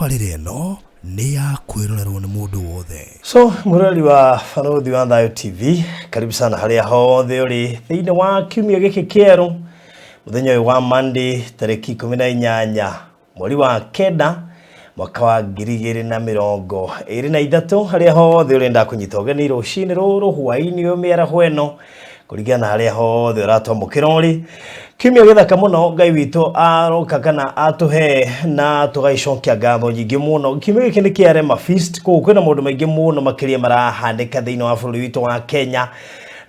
tabarĩra ĩno nĩ ya kwĩrorerwo nĩ mũndũ wothe. So mũrori wa Barũthi wa Thayũ TV, karibu sana harĩa hothe ũrĩ thĩinĩ wa kiumia gĩkĩ kĩerũ, mũthenya ũyũ wa Monday tarĩki 18 mweri wa kenda mwaka wa 2023, harĩa hothe ũrĩ ndakũnyita ũgeni rũcinĩ rũrũ hwaĩ-inĩ ũyũ mĩaraho ĩno kũringana harĩa hothe ũratwamũkĩra ũrĩ. Kiumia gĩthaka mũno Ngai witũ aroka kana atũhe na tũgaicokia ngatho nyingĩ mũno. Kiumia gĩkĩ nĩ kĩa Rema Feast, koguo kwĩna maũndũ maingĩ mũno makĩria marahanĩka thĩinĩ wa bũrũri witũ wa Kenya,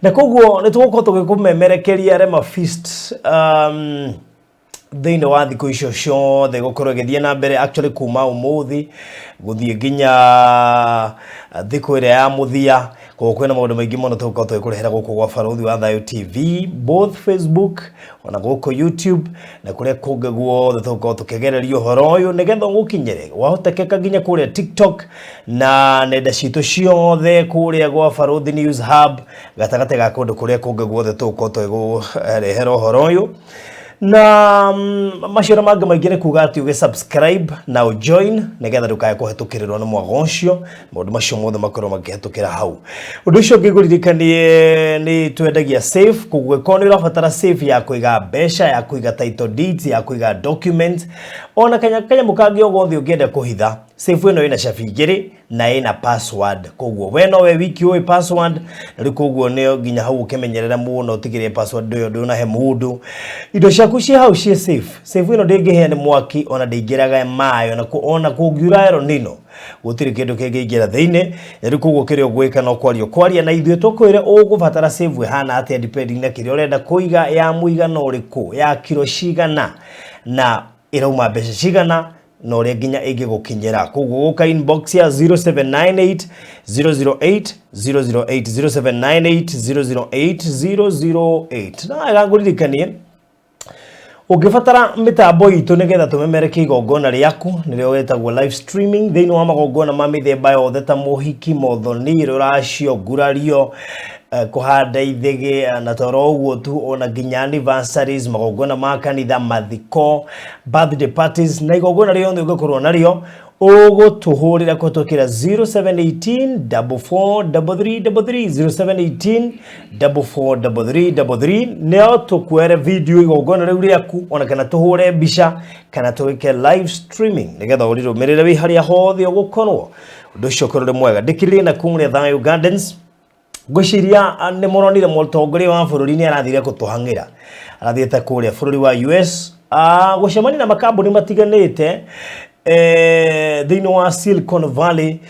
na koguo nĩ tũgũkorwo tũgĩkũmemerekeria Rema Feast thĩinĩ wa thikũ icio ciothe gũkorwo ĩgĩthiĩ na mbere, actually kuma ũmũthĩ gũthiĩ nginya thikũ ĩrĩa ya mũthia. Koguo kwĩna maũndũ maingĩ mũno tũgũkorwo tũgĩkũrehera gũkũ gwa Barũthi wa Thayũ TV, both Facebook ona gũkũ YouTube na kũrĩa kũngĩ guothe tũgũkorwo tũkĩgereria ũhoro ũyũ nĩgetha ũgũkinyĩre wahotekeka nginya kũrĩa TikTok na nenda citũ ciothe kũrĩa gwa Barũthi News Hub, gatagatĩ ga kũndũ kũrĩa kũngĩ guothe tũgũkorwo tũgĩkũrehera ũhoro ũyũ. Na maciaro mangĩ maingĩ nĩ kuga atĩ ũgĩ-subscribe na ũjoin nĩgetha ndũkae kũhetũkĩrĩrwo nĩ mwago ũcio, maũndũ macio mothe makorwo makĩhetũkĩra hau. Ũndũ ũcio ũngĩ ngũririkanie nĩ twendagia safe, koguo korwo nĩ ũrabatara safe ya kũiga mbeca, ya kũiga title deeds, ya kũiga documents, ona kanyamũ kangĩ o gothe ũngĩenda kũhitha, safe ĩno ĩna cabi igĩrĩ na ĩna password. Koguo we no we wiki ũĩ password, na rĩu koguo nĩ nginya hau ũkĩmenyerera mũno ũtigĩrĩre password ũyũ ndũnahe mũndũ. Indo ciaku ciĩ hau ciĩ safe. Safe ĩno ndĩngĩhĩa nĩ mwaki, ona ndĩingĩraga maĩ, ona kũngiura ero nino gũtirĩ kĩndũ kĩngĩingĩra thĩinĩ. Na rĩu koguo kĩrĩa ũgwĩka no kwaria na ithuĩ tũkwĩre ũgũbatara safe ĩhana atĩa depending na kĩrĩa ũrenda kũiga, ya mũigana ũrĩkũ, ya kilo cigana na ĩrauma mbeca cigana na ũrĩa nginya ĩngĩgũkinyĩra. Koguo gũka inbox ya 0798 008 008 0798 008 008. Na agangũririkanie ũngĩbatara mĩtambo itũ nĩgetha tũmemereke igongona rĩaku nĩrĩo wetagwo live streaming thĩinĩ wa magongona ma mĩthemba yothe ta mũhiki, mothoni, rũracio, ngurario, kũhanda ithĩgĩ na toro ũguo tu, ona nginya anniversaries, magongona ma kanitha, mathiko, birthday parties na igongona rĩothe ũngĩkorwo narĩo ũgũtũhũrĩra kũhetũkĩra 0718 4433 0718 nĩo tũkuere video igongona rĩu rĩaku, ona kana tũhũre mbica kana tũwĩke live streaming nĩgetha ũrĩrũmĩrĩre wĩ harĩa hothe ũgũkorwo. Ũndũ ũcio ũkorwo ũrĩ mwega. Ndĩkĩrĩrie na kumũrĩa Thayũ Gardens, ngwĩciria nĩ mũronire mũtongoria wa bũrũri nĩ arathire gũtũhang'ĩra, arathiĩte kũrĩa bũrũri wa US gũcemania na makambuni matiganĩte thĩinĩ wa Silicon Valley,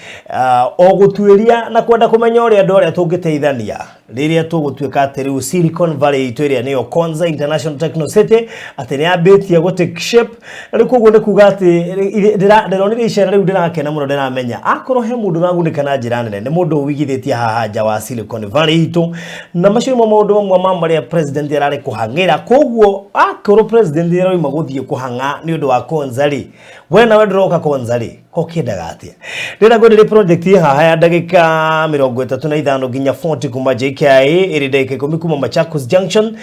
o gũtuĩria na kwenda kũmenya ũrĩa andũ arĩa tũngĩteithania rĩrĩa tũgũtuĩka atĩ rĩu Silicon Valley itũ ĩrĩa nĩyo Konza International Techno City atĩ nĩ yambĩtie gũtake shape. Na rĩu koguo nĩ kuga atĩ ndĩronire icera rĩu ndĩrakena mũno, ndĩramenya akorwo he mũndũ ũragunĩka na njĩra nene nĩ mũndũ ũwigithĩtie haha nja wa Silicon Valley itũ, na macio nĩmo maũndũ mamwe ma marĩa president ararĩ kũhang'ĩra. Koguo akorwo president arauma gũthiĩ kũhang'a nĩ ũndũ wa Konza rĩ, we nawe ndũroka Konza rĩ, kokĩendaga atĩa? Ndĩra ngwĩrĩrĩ project haha ya ndagĩka 35 nginya 40 kuma JKIA, ĩrĩ ndagĩka 10 kuma Machakos Junction,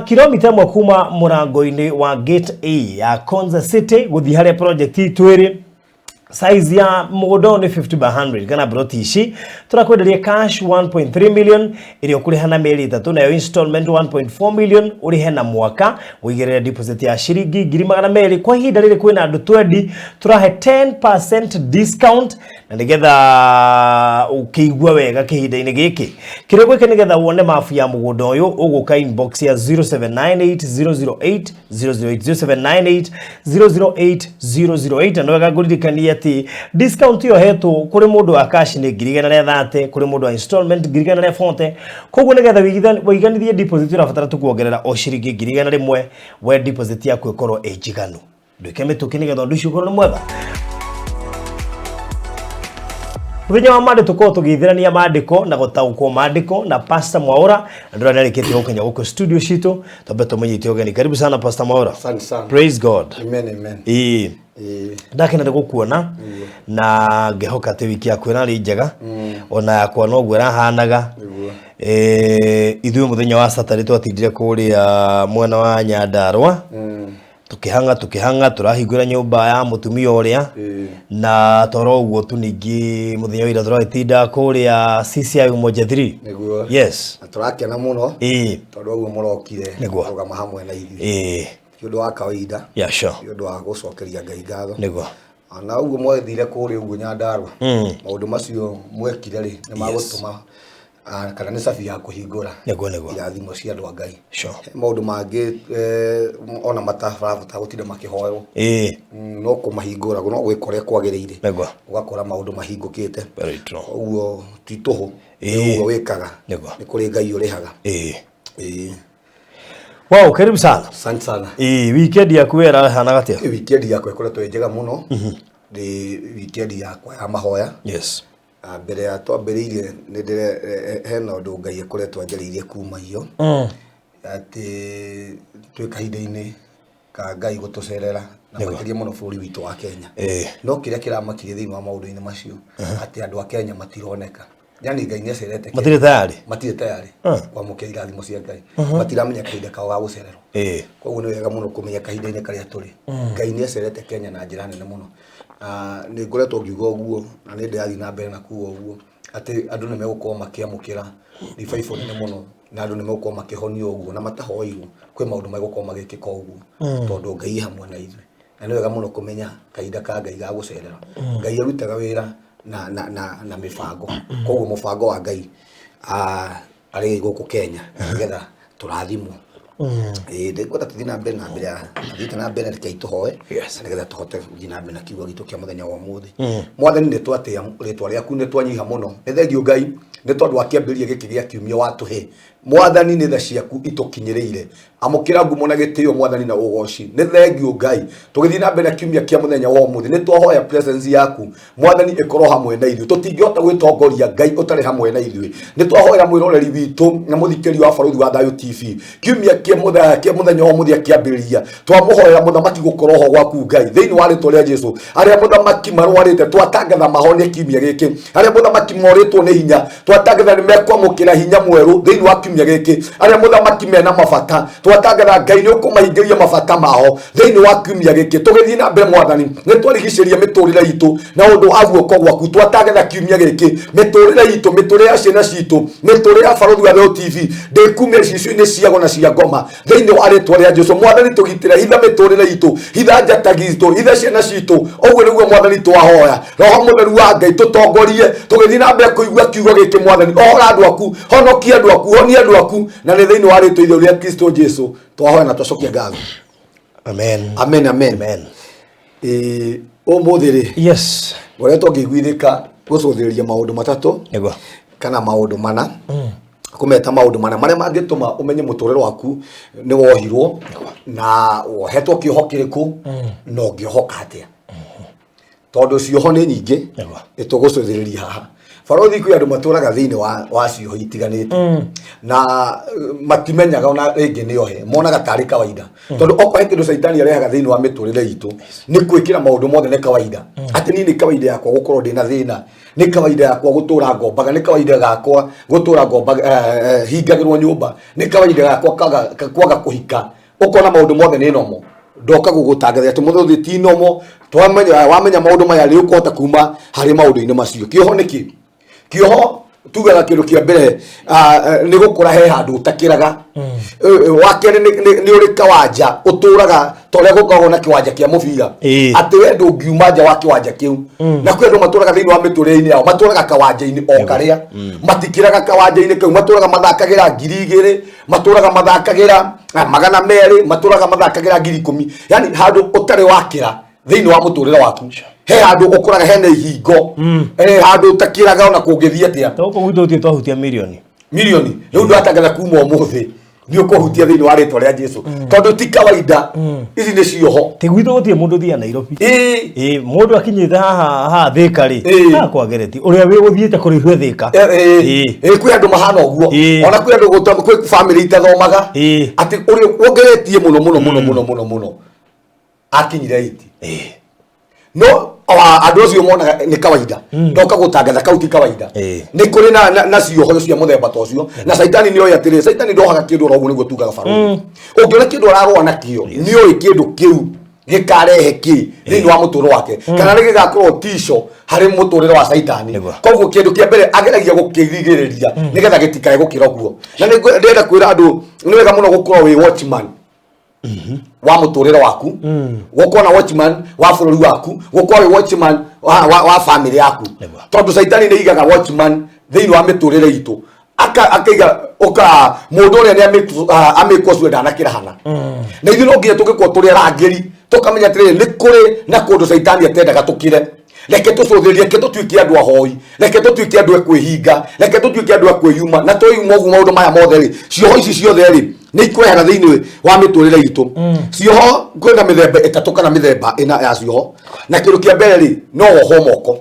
kilomita 1 kuma mũrango-inĩ wa Gate A ya Konza City gũthiĩ harĩa project itũ ĩrĩ. Size ya mũgũnda nĩ 50 by 100 kana broti ici turakwenderia cash 1.3 million ĩrĩa ũkũrĩha na mĩeri 3, nayo installment 1.4 million ũrĩhe na mwaka, ũigĩrĩre deposit ya ciringi 200,000. Kwa ihinda rĩrĩ kwĩna andũ 20 tũrahe 10% discount, na nĩgetha ũkĩigua wega kĩhinda-inĩ gĩkĩ. Kĩrĩa gwĩka nĩgetha wone mabu ya mũgũnda ũyũ ũgũka inbox ya 0798 008 008 0798 008. Na wega ngũririkania atĩ discount yo hetwo kũrĩ mũndũ wa cash nĩ 130, kũrĩ mũndũ wa installment 140. Koguo nĩgetha wĩiganithie deposit ũrabatara tũkuongerera o ciringi 100 we deposit yaku ĩkorwo ĩ njiganu. Ndũke mĩtũkĩ nĩgetha ũndũ ũcio ũkorwo nĩ mwega. Mũthenya wa Monday tũkorwo tũgĩithĩrania maandĩko na gũtaũkwo maandĩko na Pastor Mwaura, ndĩrona nĩarĩkĩtie gũkinya gũkũ studio citũ, twambe tũmũnyite ũgeni. Karibu sana Pastor Mwaura. Asante sana. Praise God. Amen, amen. Ndakena gũkuona na ngĩhoka atĩ wiki yaku ĩrarĩ njega, ona yakwa noguo ĩrahanaga. Ithuĩ mũthenya wa Saturday twatindire kũrĩa mwena wa Nyandarua tukihanga turahingura nyumba ya mutumia uria na toro uguo tu ningi muthenya wira turatinda kuria CCI Umoja 3 niguo yes turakena muno tondu uguo murokire rugama hamwe na ithuĩ kiundu wa kawaida kiundu wa gucokeria Ngai ngatho niguo ana uguo mwethire kuria uguo Nyandarua maundu macio mwekire ri ni magutuma kana ni safi ya kuhingura niguo irathimo cia andu a Ngai maundu mangi ona matabarabara gutinda makihoerwo no kumahingura no gwikore kwagiriire ugakora maundu mahingukite uguo tituhu uguo wikaga ni kuri Ngai urihaga wow karibu sana asante sana weekend yaku wera hana gatia weekend yakwa ikoretwo njega muno ndi weekend yakwa ya mahoya yes mbere ya twambiriirie ni ndire hena undu Ngai ekoretwo anjariirie kuma iyo ati twi kahinda-ini ka Ngai gutucerera na makiria muno bũrũri witũ wa Kenya no kiria kiramakirie thiini wa maundu-ini macio ati andu a Kenya matironeka yani Ngai ni acerete matire tayari kwamũkĩra irathimo cia Ngai matiramenya kahinda kao ga gucererwo koguo ni wega muno kumenya kahinda-ini karia turi Ngai ni acerete Kenya na njira nene muno ni ngoretwo ngiuga uguo na ni ndirathi na mbere na kuuga uguo ati andu ni megukorwo makiamũkĩra revival nene muno na andu ni megukorwo makihonio uguo na matahoirwo kwi maundu megukorwo magikika uguo tondu Ngai hamwe na ithuĩ na ni wega muno kumenya kahinda ka Ngai ga gucerera Ngai arutaga wira na mibango koguo mubango wa Ngai ari guku Kenya nigetha turathimwo ndikota tuthi na mbere na mbere reke ituhoe nigetha tuhote guthi na mbere na kiugo gitu kia muthenya wa umuthi mwathani ni twatia ritwa riaku ni twanyiha muno ni thengio Ngai ni tondu akiambĩrĩria gĩkĩ gĩa kiumia watuhe mwathani ni tha ciaku itukinyĩrĩire amũkĩra ngumo na gĩtĩo mwathani na ũgoci ni thengio Ngai tũgĩthiĩ na mbere na kiumia kia muthenya wa umuthi ni twahoya presence yaku mwathani ikorwo hamwe na ithuĩ tũtingĩhota gwĩtongoria Ngai ũtarĩ hamwe na ithuĩ ni twahoera mwĩroreri witũ na mũthikĩria wa Barũthi wa Thayũ TV kiumia kia muthenya wa umuthi akiambĩrĩria twamũhoera mũthamaki gũkorwo ho gwaku Ngai thĩinĩ wa rĩtwa rĩa Jesũ arĩa mũthamaki marwarĩte twatangatha mahonie kiumia gĩkĩ arĩa mũthamaki morĩtwo nĩ hinya twatangatha nĩ mekwamũkĩra hinya mwerũ thĩinĩ wa kiumia gĩkĩ arĩa mũthamaki mena mabata twatangatha Ngai nĩ ũkũmahingĩria mabata mao thĩinĩ wa kiumia gĩkĩ tũgĩthiĩ na mbere mwathani nĩ twarigicĩria mĩtũrĩre itũ na ũndũ wa guoko gwaku twatangatha kiumia gĩkĩ mĩtũrĩre itũ mĩtũrĩre ya ciana citũ mĩtũrĩre ya Barũthi wa Thayũ TV ndĩkumia cicio-inĩ ciago na cia ngoma thĩinĩ wa rĩtwa rĩa Jesũ mwathani tũgitĩre hitha mĩtũrĩre itũ hitha njata gitũ hitha ciana citũ ũguo nĩguo mwathani twahoya roho mũtheru wa Ngai tũtongorie tũgĩthiĩ na mbere kũigua kiugo gĩkĩ mwathani ohora andũ aku honokia andũ aku honia andũ aku na nĩ thĩinĩ wa rĩtwa rĩa Kristo Jesũ twahoya na twacokia ngatho amen ũmũthĩ rĩ yes ngoretwo ngĩiguithĩka gũcũthĩrĩria maũndũ matatũ kana maũndũ mana kumeta maundu mana maria mangituma umenye muturire waku ni wohirwo na wohetwo kioho kiriku no ngiohoka atia tondu cioho ni nyingi nitugucuthiriria haha Barũthi kwi andu maturaga thiini wa cioho itiganite na matimenyaga ona ringi ni ohe monaga tari kawaida tondu okwa kindu Saitani arehaga thiini wa miturire itu ni kwikira maundu mothe ni kawaida ati ni kawaida yakwa gukorwo ndina thina ni kawaida yakwa gutura ngombaga ni kawaida yakwa gutura ngombaga hingagirwo nyumba ni kawaida yakwa kwaga kuhika ukona maundu mothe ni nomo ndoka gugutangathia ati muthuthi ti nomo wamenya maundu maya ri ukota kuma hari maundu-ini macio kioho niki kioho tugaga kindu kia mbere ni gukura he handu utakiraga wakere ni uri kawanja uturaga tore gukorwo na kiwanja kia mubira ati we ndungiuma nja wa kiwanja kiu na kwi andu maturaga thiini wa miturire-ini yao maturaga kawanja-ini o karia matikiraga kawanja-ini kau maturaga mathakagira 2,000 maturaga mathakagira 200 maturaga mathakagira 10,000 yani handu utari wakira thiini wa muturire waku he handu ukuraga hena ihingo handu utakiraga ona kungithia atia toko gwitũ tie twahutia milioni riu ndwatangatha kuma umuthi ni ukuhutia thiini wa rĩtwa rĩa Jesũ tondu ti kawaida ici ni cioho ti gwitũ gutie mundu thia Nairobi mundu akinyite haha Thika ri akwagereti uria wi guthiite kurihwe Thika kwi andu mahana uguo ona kwi andu kwi family itathomaga ati uri wongeretie muno akinyire 8 no andu acio mona ni kawaida ndoka gutangatha kauti kawaida ni kuri na cioho cia muthemba tocio na Saitani ni oya atiri Saitani ndohaga kindu ro uguo niguo tugaga baruni ungiona kindu ararwa na kio ni oyi kindu kiu gikarehe ki thini wa muturo wake kana ni gigakorwo tisho hari muturire wa Saitani koguo kindu kia mbere ageragia gukirigiriria nigetha gitikae gukira guo na ni ndenda kwira andu ni wega muno gukorwo wi watchman wa muturire waku gukorwo na watchman wa bururi waku gukorwo wi watchman wa family yaku tondu Saitani ni igaga watchman thini wa miturire itu akaiga oka mundu uria ni amiko cue ndanakirahana na ithu no nginya tugikwo turi rangiri tukamenya atiri ni kuri na kundu Saitani atendaga tukire reke tucuthirie reke tutuike andu ahoi reke tutuike andu ekwihinga reke tutuike andu ekwiyuma na tuyuma ugu maundu maya mothe ri cioho ici ciothe ri ni ikwehera thiini wa miturire itu cioho kwenda mithemba itatu kana mithemba ina ya cioho na kindu kia mbere ri no woho moko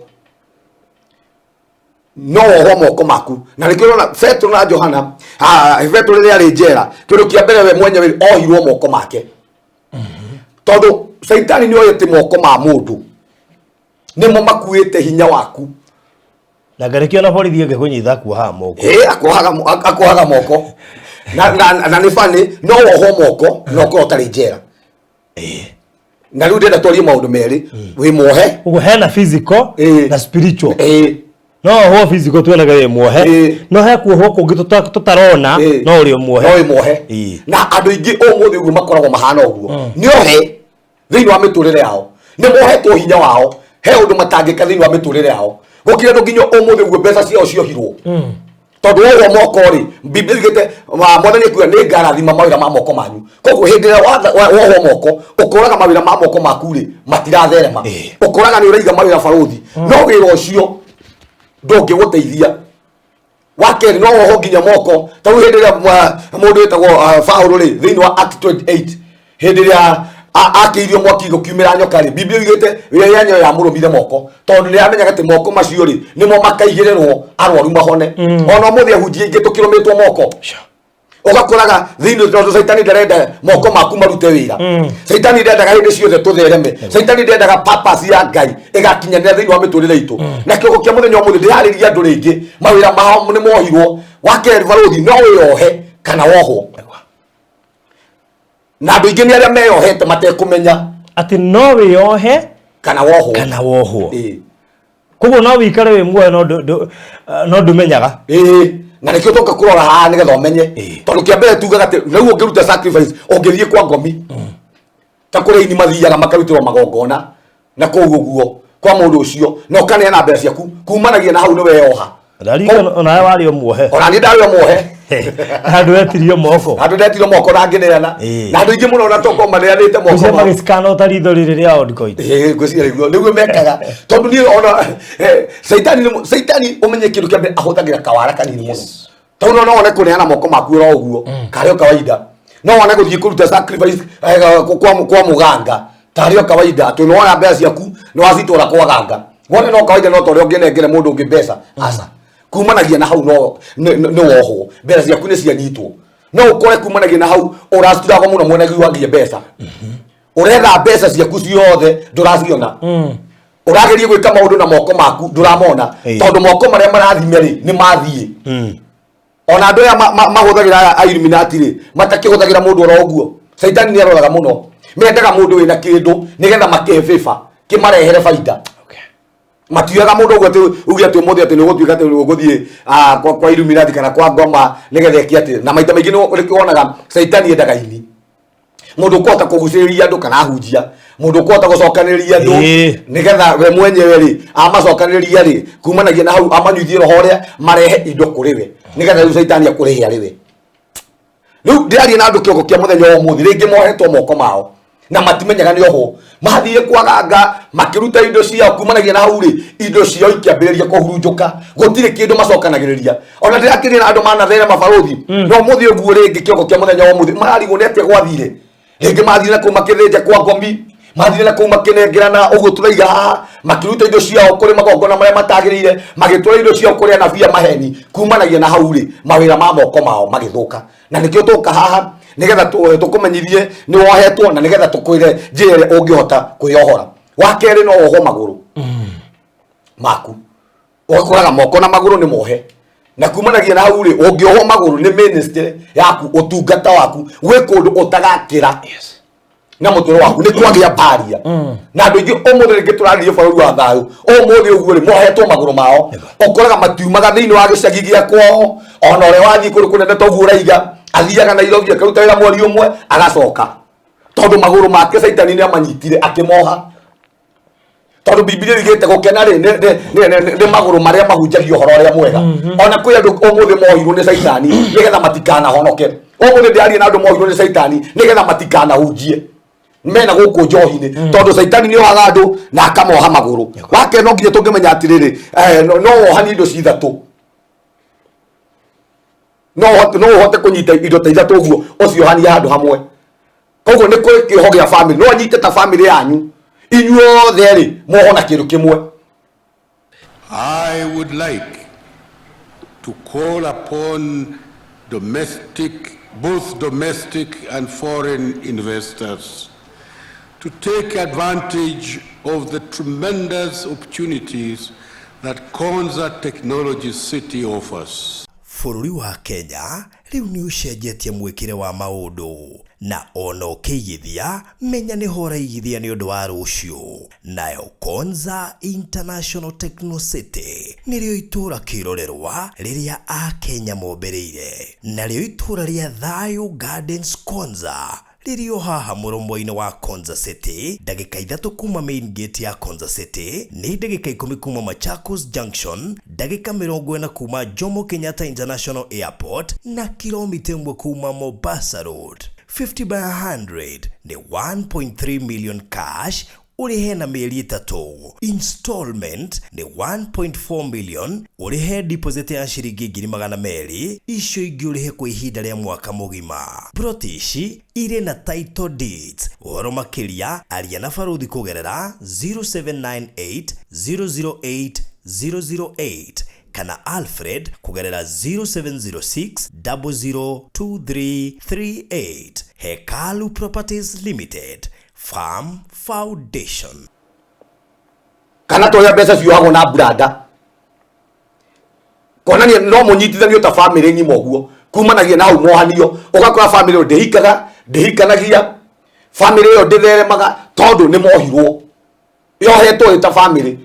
no woho moko maku na nikirona Petro na Johana Petro ri ari njera kindu kia mbere we mwenyewe ohirwo moko make tondu Saitani ni oyete moko ma mundu nimo makuite hinya waku na garekio na borithi ngekunyitha kuoha moko akuhaga moko na ni fani no woho moko no ko tari njera na riu ndenda twarie maundu meri wi muohe ugo hena physical na spiritual no ho physical tuonaga wi muohe no he kuoho kungi tutarona no uri muohe na andu ingi umuthi uguo makoragwo mahana uguo ni ohe thini wa miturire yao ni mohetwo hinya wao he undu matangika thini wa miturire yao gukira ndo nginya umuthi uguo mbeca ciao ciohirwo tondu woho moko ri Biblia igite mwathani kuya ni ngarathima mawira ma moko manyu koguo hindira woho moko ukoraga mawira ma moko maku ri matiratherema ukoraga ni uraiga mawira baruthi no wira ucio ndungi guteithia wakeri no woho nginya moko taru hindira mundu witagwo Paulo ri thini wa Act 28 hindira akirio mwaki gukiumira nyoka ri Biblia igite we yanyo ya murumire moko tondu ni amenyaga ati moko macio ri nimo makaigirerwo arwaru mahone ona muthi ahunjie ingi tukirumitwo moko ugakoraga thini tondu Saitani ndarenda moko maku marute wira Saitani ndendaga hindi ciothe tuthereme Saitani ndendaga purpose ya Ngai igakinyanira thini wa miturire itu na kiugo kia muthenya muthi ndirariria andu ringi mawira mao ni mohirwo wakeri baruthi no wiyohe kana wohwo na andu ingi ni aria meyohete matekumenya ati no wiyohe kana wohwo koguo no wikare wi muohe no ndumenyaga na nikio toka kurora ha nigetha umenye tondu kia mbere tugaga ati riu ungiruta sacrifice ungithie kwa ngomi ta kuri ini mathiaga makarutirwo magongona na koguo kwa mundu ucio no kana na mbeca ciaku kumanagia na hau ni weyoha ona wari muohe ona ni ndari muohe andu etirio moko na ngineana na andu ingi muno na toko maneanite moko ma magiskana utaritho riri ria odikoit gwicira niguo mekaga tondu ni ona Saitani umenye kindu kia mbere ahuthagira kawara kanini muno tondu no one kuneana moko maku ro uguo kario kawaida no one guthie kuruta sacrifice kwa muganga tario kawaida tu no ona mbeca ciaku no wacitora kwa ganga wone no kawaida no tore ungenengere mundu ungi mbeca asa kumanagia na hau no woho mbeca ciaku ni cianyitwo no ukore kumanagia na hau uracituraga muno mwenagi wangie mbeca uretha mbeca ciaku ciothe nduraciona urageria gwika maundu na moko maku nduramona tondu moko maria marathime ri ni mathie ona andu aya mahuthagira Illuminati ri matakihuthagira mundu oro uguo Saitani ni aroraga muno mendaga mundu wina kindu nigetha makefifa kimarehere faida matiaga mundu uguo ati ugi ati muthi ati ni gutuika ati guthie kwa Illuminati kana kwa ngoma nigetha ki ati na maita maingi ni wonaga Saitani endaga ini mundu kwota kuguciriria andu kana ahunjia mundu kwota gucokaniria andu nigetha we mwenyewe ri amacokaniria ri kumanagia na hau amanyuthie roho ria marehe indo kuri we nigetha riu Saitani akurihe ari we riu ndiraria na andu kioko kia muthenya wa muthi ringi mohetwo moko mao na matimenyaga ni oho mathie kwaganga makiruta indo cia kumanagia na hau ri indo cio ikiambiriria kuhurunjuka gutire kindu macokanagiriria ona ndirakiria na andu manathere mabaruthi no muthi uguo ringi kioko kia muthenya wa muthi mararigwo ni atia gwathire ringi mathire na kumakithinja kwa ngomi mathire na kumakinengerana uguo turaiga haha makiruta indo ciao kuri magongona maria matagirire magitwara indo ciao kuri anabia maheni kumanagia na hau ri mawira ma moko mao magithuka na nikio tuka haha nigetha tukumenyithie ni wohetwo na nigetha tukwire njira ungihota kuyohora wakere no oho maguru maku okoraga moko na maguru ni mohe na kumanagia na hau ri ungioho maguru ni ministry yaku utungata waku gwe kundu utagakira na mutoro waku ni kwagia paria na andu ingi omuthe ringi turaririe bũrũri wa thayu omuthe uguo ri mohetwo maguru mao okoraga matiumaga thiini wa gicagi gia kwao ona ore wathii kuri kunene toguo raiga athiaga Nairobi akaruta wĩra mweri ũmwe agacoka tondu maguru make Saitani ni amanyitire akimoha tondu Biblia igite gukena ri ni maguru maria mahunjagio horo ria mwega ona kwi andu omuthe mohirwo ni Saitani nigetha matikana honoke omuthe ndiarie na andu mohirwo ni Saitani nigetha matikana hunjie mena guku njohi-ini tondu Saitani ni ohaga andu na akamoha maguru wake no nginya tungimenya atiriri no ohani indo cithatu no hote kunyita indo ta ithatu uguo uciohania handu hamwe koguo ni kuri kiho gia family no anyite ta family yanyu inyuothe ri mohona kindu kimwe. I would like to call upon both domestic and foreign investors to take advantage of the tremendous opportunities that Konza Technology City offers. Bũrũri wa Kenya rĩu nĩ ũcenjetie mwĩkĩre wa maũndũ na ona ũkĩigithia menya nĩ hora igithia nĩ ũndũ wa rũciũ. Nayo Konza International Techno City nĩrĩo itũra kĩrorerwa rĩrĩa Akenya mombereire, narĩo itũra rĩa Thayu Gardens Konza rĩrĩo haha mũromo-inĩ wa Konza City, ndagĩka 3 kuma main gate ya Konza City, nĩ ndagĩka 10 kuma Machakos Junction, ndagĩka 40 kuma Jomo Kenyatta International Airport na kilomita 1 kuma Mombasa Road. 50 by 100 ni 1.3 million cash urihe na mieri 3. Installment ni 1.4 million urihe deposit ya shiringi 200,000 icio ingi urihe kwa ihinda rĩa mwaka mugima. Protishi ire na title deeds uhoro makiria aria na baruthi kugerera 0798 008 008 kana Alfred kugerera 0706 002338. Hekalu Properties Limited Farm Foundation. Kana toya pesa ciuagwo na brada konania no munyitithanio ta family nyi moguo kumanagia na hau mohanio ugakora family yo ndihikanagia family yo nditheremaga tondu ni mohirwo yohetwo ta family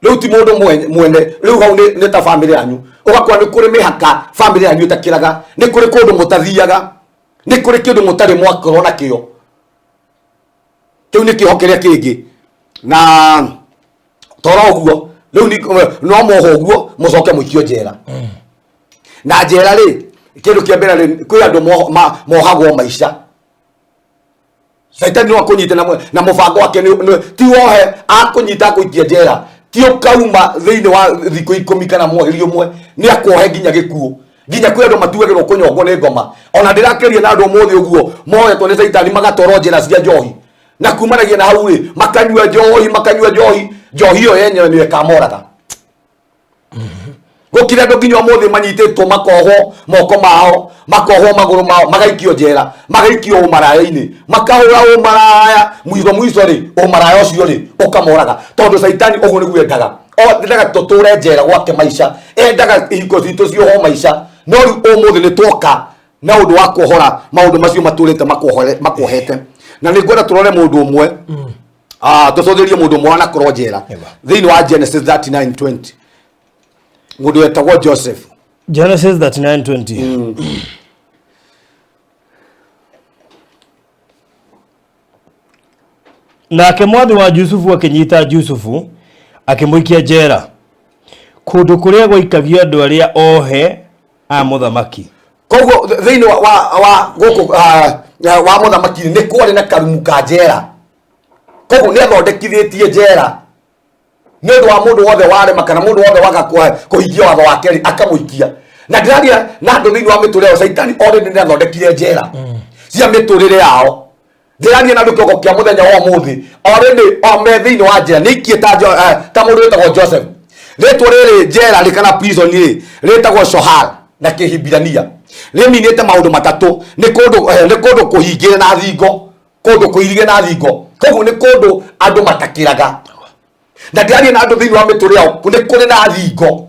riu ti mundu mwene riu hau ni ta family yanyu ugakora ni kuri mihaka family yanyu takiraga ni kuri kundu mutathiaga ni kuri kindu mutari mwakorwo na kio kiu ni kiho kiria kingi na tora uguo riu ni no moho uguo mucoke muikio njera na njera ri kindu kia mbere ri kwi andu mohagwo maisha Saitani no akunyite na mubango wake ti wohe akunyita kuikia njera ti ukauma thiini wa thiku 10 kana mweri umwe ni akuohe nginya gikuo nginya kwi andu matuagirwo kunyongwo ni ngoma ona ndirakeria na andu muthi uguo mohetwo ni Saitani magatoro njera cia njohi na kumanagia na hau ri makanyua njohi yo yenyewe ni ekamoraga gukira ndo nginya muthi manyititwo makoho moko mao makoho maguru mao magaikio njera magaikio umaraya-ini makahura umaraya mwizo ri umaraya ucio ri ukamoraga tondu Saitani uguo niguo endaga endaga tuture njera gwake maisha endaga ihiko citu cioho maisha no riu umuthi ni twoka na undu wa kuhora maundu macio maturite makohete na ningwenda turore mundu umwe tucothirie mundu umwe na korwo njera thiini wa Genesis 39:20 mundu wetagwo Joseph. Genesis 39:20 nake mwathi wa Jusufu akinyita Jusufu akimuikia njera kundu kuria gwaikagio andu aria ohe a muthamaki. Koguo thiini wa guku wa muthamaki ni kwari na karumu ka njera koguo ni athondekithitie njera ni undu wa mundu wothe warema kana mundu wothe waga kuhingia watho wake akamuikia na ndiraria na andu thiini wa miturire Saitani already ni athondekire njera cia miturire yao ndiraria na andu kioko kia muthenya wa muthi already me thiini wa njera nikie ta mundu wetagwo Joseph ritwa riri njera rikana prison ritagwo Shohal na Kihibirania riminite maundu matatu ni kundu kuhingire na thingo kundu kuirige na thingo koguo nĩ kũndũ andũ matakĩraga na ndĩaria na andũ thĩinĩ wa mĩtũrĩre yao nĩ kũrĩ na thingo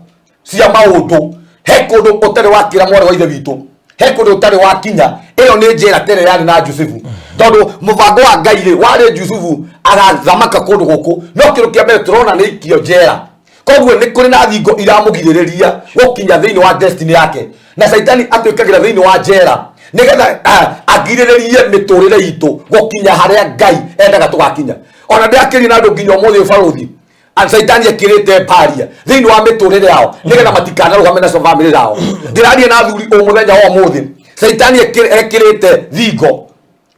cia maũndũ he kũndũ ũtarĩ wakĩra mwarĩ wa ithe witũ he kũndũ ũtarĩ wakinya ĩyo nĩ njĩra tere yarĩ na Jusufu tondũ mũbango wa Ngai rĩ warĩ Jusufu agathamaka kũndũ gũkũ no kĩrũ kĩa mbere tũrona nĩ ikio njera koguo nĩ kũrĩ na thingo iramũgirĩrĩria gũkinya thĩinĩ wa destiny yake na Saitani atwĩkagĩra thĩinĩ wa njera nigetha agirĩrĩrie mĩtũrĩre itũ gũkinya harĩa Ngai endaga tũgakinya ona ndĩrakĩria na andũ nginya ũmũthĩ ũbarũthi Saitani ekĩrĩte baria thĩinĩ wa mĩtũrĩre yao nigetha matikanarũgame na family yao ndĩraria na athuri o mũthenya wa ũmũthĩ Saitani ekĩrĩte thingo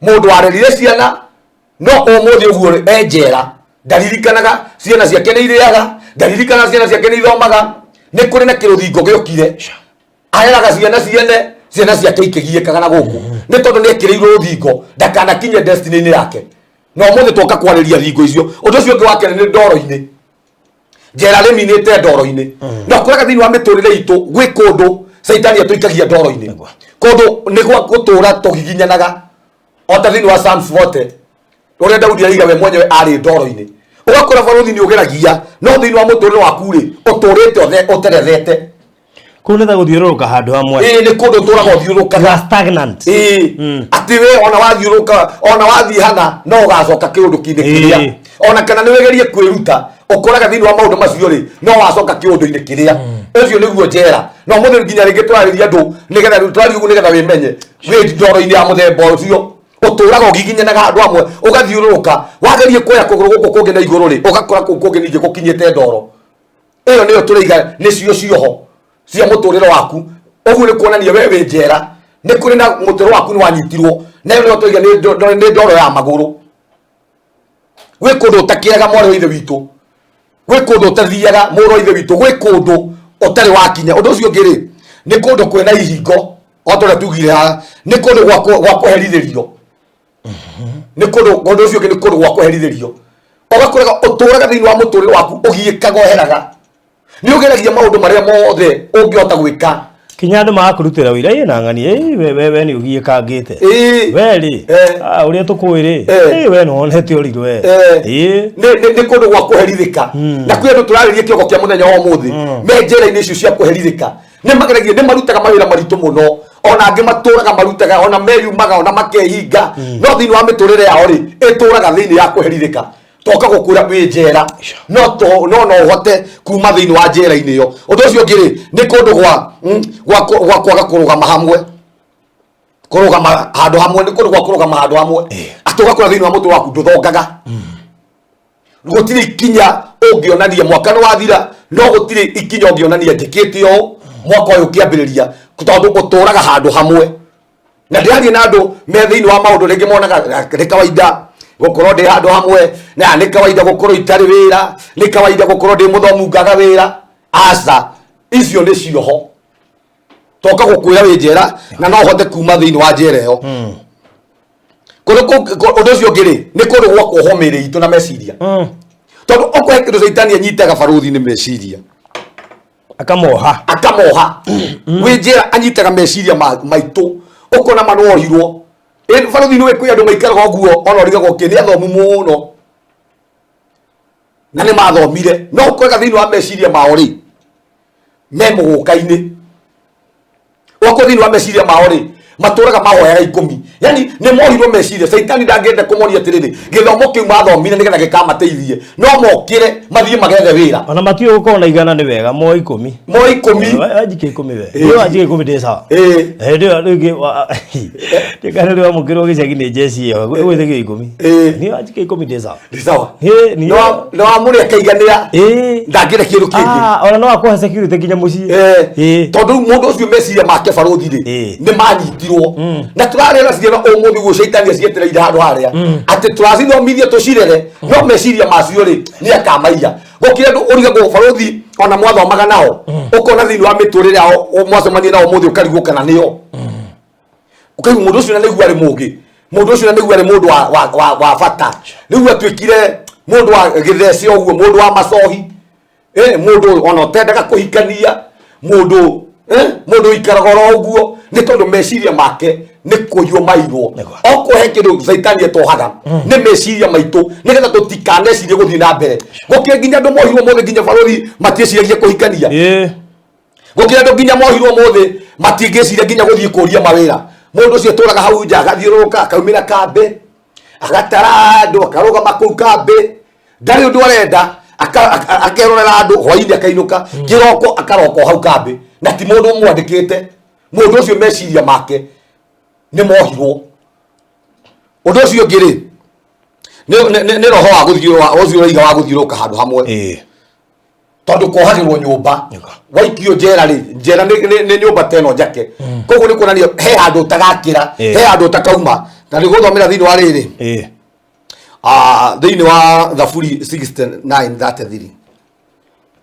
mũndũ warerire ciana no ũmũthĩ ũguo enjera ndaririkanaga ciana ciake nĩ irĩaga ndaririkanaga ciana ciake nĩ ithomaga nĩ kũrĩ na kĩrũthingo gĩokire aheraga ciana ciake ikĩgiĩkaga na gũkũ nĩ tondũ nĩ ekĩrĩirwo thingo ndakanakinye destiny-inĩ yake no mũthĩ twoka kwarĩria thingo icio ũndũ ũcio ũngĩ wake nĩ ndoro-inĩ njera rĩminĩte ndoro-inĩ na kũraga thĩinĩ wa mĩtũrĩre itũ gwĩ kũndũ Saitani atũikagia ndoro-inĩ kũndũ nĩ gwa gũtũra tũgiginyanaga ota thĩinĩ wa Psalms 40 ũrĩa Daudi ariga we mwenyewe arĩ ndoro-inĩ ũgakora barũthi nĩ ũgeragia no thĩinĩ wa mũtũrĩre waku rĩ ũtũrĩte ũterethete kũu nĩ ta gũthiũrũrũka handũ hamwe nĩ kũndũ ũtũraga ũthiũrũkaga stagnant atĩ we ona wathiũrũka ona wathiĩ hana no ũgacoka kĩũndũ-inĩ kĩrĩa ona kana nĩ wegerie kwĩruta ũkoraga thĩinĩ wa maũndũ macio rĩ no wacoka kĩũndũ-inĩ kĩrĩa ũcio nĩguo njera no mũthĩ nginya rĩngĩ tũrarĩria andũ nĩgetha tũrariga ũguo nĩgetha wĩmenye wĩ ndoro-inĩ ya mũthemba ũcio ũtũraga ũgiginyanaga handũ hamwe ũgathiũrũrũka wagerie kuoya kũgũrũ gũkũ kũngĩ na igũrũ rĩ ũgakora kũu kũngĩ ningĩ gũkinyĩte ndoro ĩyo nĩyo tũraiga nĩcio cioho cia mũtũrĩre waku ũguo nĩ kuonania we wĩ njera nĩ kũrĩ na mũtũrĩre waku nĩ wanyitirwo na ĩyo nĩyo tũraiga nĩ ndoro ya magũrũ gwĩ kũndũ ũtakĩaga mwarĩ wa ithe witũ gwĩ kũndũ ũtathiaga mũrũ wa ithe witũ gwĩ kũndũ ũtarĩ wakinya ũndũ ũcio ũngĩ rĩ nĩ kũndũ kwĩna ihingo o tũrĩa tugire haha nĩ kũndũ gwa kũherithĩrio nĩ kũndũ ũndũ ũcio ũngĩ nĩ kũndũ gwa kũherithĩrio ũgakoraga ũtũraga thĩinĩ wa mũtũrĩre waku ũgiĩkaga oheraga nĩ ũgeragia maũndũ marĩa mothe ũngĩhota gwĩka kinya andũ magakũrutĩra wĩra ĩna ng'ani we nĩ ũgiĩkangĩte we rĩ ũrĩa tũkũĩ rĩ we nĩwonete ũrirũ we nĩ kũndũ gwa kũherithĩka na kwĩ andũ tũrarĩria kĩongo kĩa mũthenya wa ũmũthĩ me njĩra-inĩ icio cia kũherithĩka nĩ mageragia nĩ marutaga mawĩra maritũ mũno ona angĩ matũraga marutaga ona meyumaga ona makehinga no thĩinĩ wa mĩtũrĩre yao rĩ ĩtũraga thĩinĩ ya kũherithĩka toka gũkwĩra wĩ njera no ũhote kuma thĩinĩ wa njera-inĩ ĩyo ũndũ ũcio ũngĩ rĩ nĩ kũndũ gwa kwaga kũrũgama hamwe kũrũgama handũ hamwe nĩ kũndũ gwa kũrũgama handũ hamwe atĩ ũgakora thĩinĩ wa mũtũrĩre waku ndũthongaga gũtirĩ ikinya ũngĩonania mwaka nĩ wathira no gũtirĩ ikinya ũngĩonania njĩkĩte ũũ mwaka ũyũ ũkĩambĩrĩria tondũ ũtũraga handũ hamwe na ndĩraria na andũ me thĩinĩ wa maũndũ rĩngĩ monaga nĩ kawaida gũkorwo ndĩ handũ hamwe na nĩ kawaida gũkorwo itarĩ wĩra nĩ kawaida gũkorwo ndĩ mũthomu ngaga wĩra aca icio nĩ cioho toka gũkwĩra wĩ njera na no ũhote kuma thĩinĩ wa njera ĩyo ũndũ ũcio ũngĩ rĩ nĩ kũndũ gwa kuohwo mĩĩrĩ itũ na meciria tondũ okorwo kĩndũ Saitani anyitaga barũthi-inĩ meciria akamoha wĩ njera anyitaga meciria maitũ ũkona manorirwo barũthi-inĩ wĩ kwĩ andũ maikaraga ũguo ona ũrigagwo nĩ athomu mũno na nĩ mathomire no ũkoraga thĩinĩ wa meciria mao rĩ me mũgũka-inĩ ũgakorwo thĩinĩ wa meciria mao rĩ matũraga mahoyaga ikũmi yani nĩ morirwo meciria Saitani ndangĩenda kũmoria atĩrĩrĩ gĩthomo kĩu mathomire nĩgetha gĩkamateithie no mokĩre mathiĩ magethe wĩra ona matiũĩ gũkorwo na igana nĩ wega mo ikũmi wanjike ikũmi we wanjike ikũmi ndĩ sawa ndio rĩngĩ ndĩkana rĩwa mũkĩrwo gĩcagi nĩ jeci ĩyo gwĩthĩgio ikũmi nĩ wanjike ikũmi ndĩ sawa no amũrĩ akaiganĩra ndangĩenda kĩndũ kĩngĩ ona no akũhe security kinya mũciĩ tondũ mũndũ ũcio meciria make barũthi rĩ nĩ manyitirwo na tũrarĩra ciana ũmũthĩ guo Saitani acietereire handũ harĩa atĩ tũracithomithia tũcirere no meciria macio rĩ nĩ akamaiya gũkĩra andũ ũrigagwo barũthi ona mwathomaga nao ũkona thĩinĩ wa mĩtũrĩre yao mwacemania nao ũmũthĩ ũkarigwo kana nĩo ũkaigua mũndũ ũcio na nĩguo arĩ mũũgĩ mũndũ ũcio na nĩguo arĩ mũndũ wa bata rĩu atuĩkire mũndũ wa gĩthece ũguo mũndũ wa macohi mũndũ ona ũtendaga kũhikania mũndũ ikaraga oro ũguo nĩ tondũ meciria make nĩ kũiywo mairwo okuhe kĩndũ Saitani etohaga nĩ meciria maitũ nĩgetha tũtikanecirie gũthiĩ na mbere gũkĩrĩ nginya andũ mohirwo mũthĩ nginya barũthi matieciragia kũhikania gũkĩrĩ andũ nginya mohirwo mũthĩ matingĩciria nginya gũthiĩ kũria mawĩra mũndũ ũcio tũraga hau nja agathiũrũrũka akaumĩra kambĩ agatara andũ akarũgama kũu kambĩ ndarĩ ũndũ arenda akerorera andũ hwainĩ akainũka kĩroko akaroko hau kambĩ na ti mũndũ mwandĩkĩte mũndũ ũcio meciria make nĩ mohirwo ũndũ ũcio ũngĩ rĩ nĩ roho wa gũthiũrũrũka wa gũthiũrũrũka handũ hamwe tondũ kohagĩrwo nyũmba waikio njera rĩ njera nĩ nyũmba teno njake koguo nĩ kuonania he handũ ũtagakĩra he handũ ũtakauma na nĩ gũthomera thĩinĩ wa rĩrĩ thĩinĩ wa Thaburi 69:33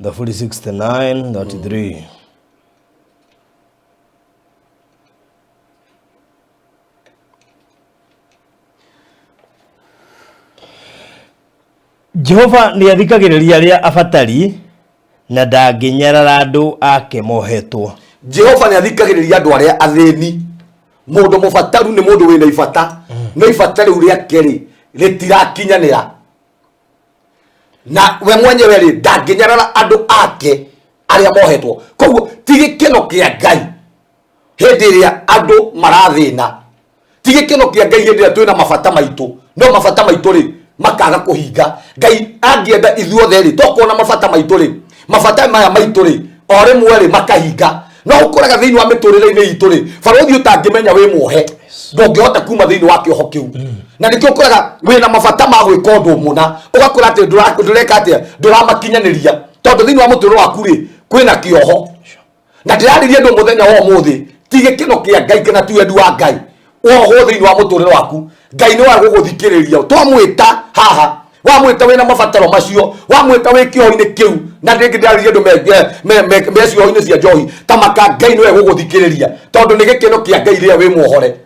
Thaburi 69:33 Jehova nĩ athikagĩrĩria arĩa abatari na ndangĩnyarara andũ ake mohetwo. Jehova nĩ athikagĩrĩria andũ arĩa athĩni mũndũ mũbataru nĩ mũndũ wĩna ibata no ibata rĩu rĩake rĩtirakinyanĩra na we mwenyewe rĩ ndangĩnyarara andũ ake arĩa mohetwo koguo ti gĩkeno kĩa Ngai hĩndĩ ĩrĩa andũ marathĩna ti gĩkeno kĩa Ngai hĩndĩ ĩrĩa twĩna mabata maitũ no mabata maitũ rĩ makaga kũhinga Ngai angĩenda ithuothe rĩ tokona mabata maitũ rĩ mabata maya maitũ rĩ o rĩmwe rĩ makahinga no ũkoraga thĩinĩ wa mĩtũrĩre-inĩ itũ rĩ barũthi ũtangĩmenya wĩ muohe ndũngĩhota kuma thĩinĩ wa kĩoho kĩu na nĩkĩo ũkoraga wĩna mabata ma gwĩka ũndũ mũna ũgakora atĩ ndũreka atĩa ndũramakinyanĩria tondũ thĩinĩ wa mũtũrĩre waku rĩ kwĩna kĩoho na ndĩrarĩria andũ mũthenya wa ũmũthĩ ti gĩkeno kĩa Ngai kana ti wendi wa Ngai wohwo thĩinĩ wa mũtũrĩre waku Ngai nĩ wa gũgũthikĩrĩria twamwĩta haha wamwĩta wĩna mabataro macio wamwĩta wĩ kĩoho-inĩ kĩu na ndĩngĩ ndĩrarĩria andũ me cioho-inĩ cia njohi ta maka Ngai nĩwe gũgũthikĩrĩria tondũ nĩ gĩkeno kĩa Ngai rĩrĩa wĩ muohore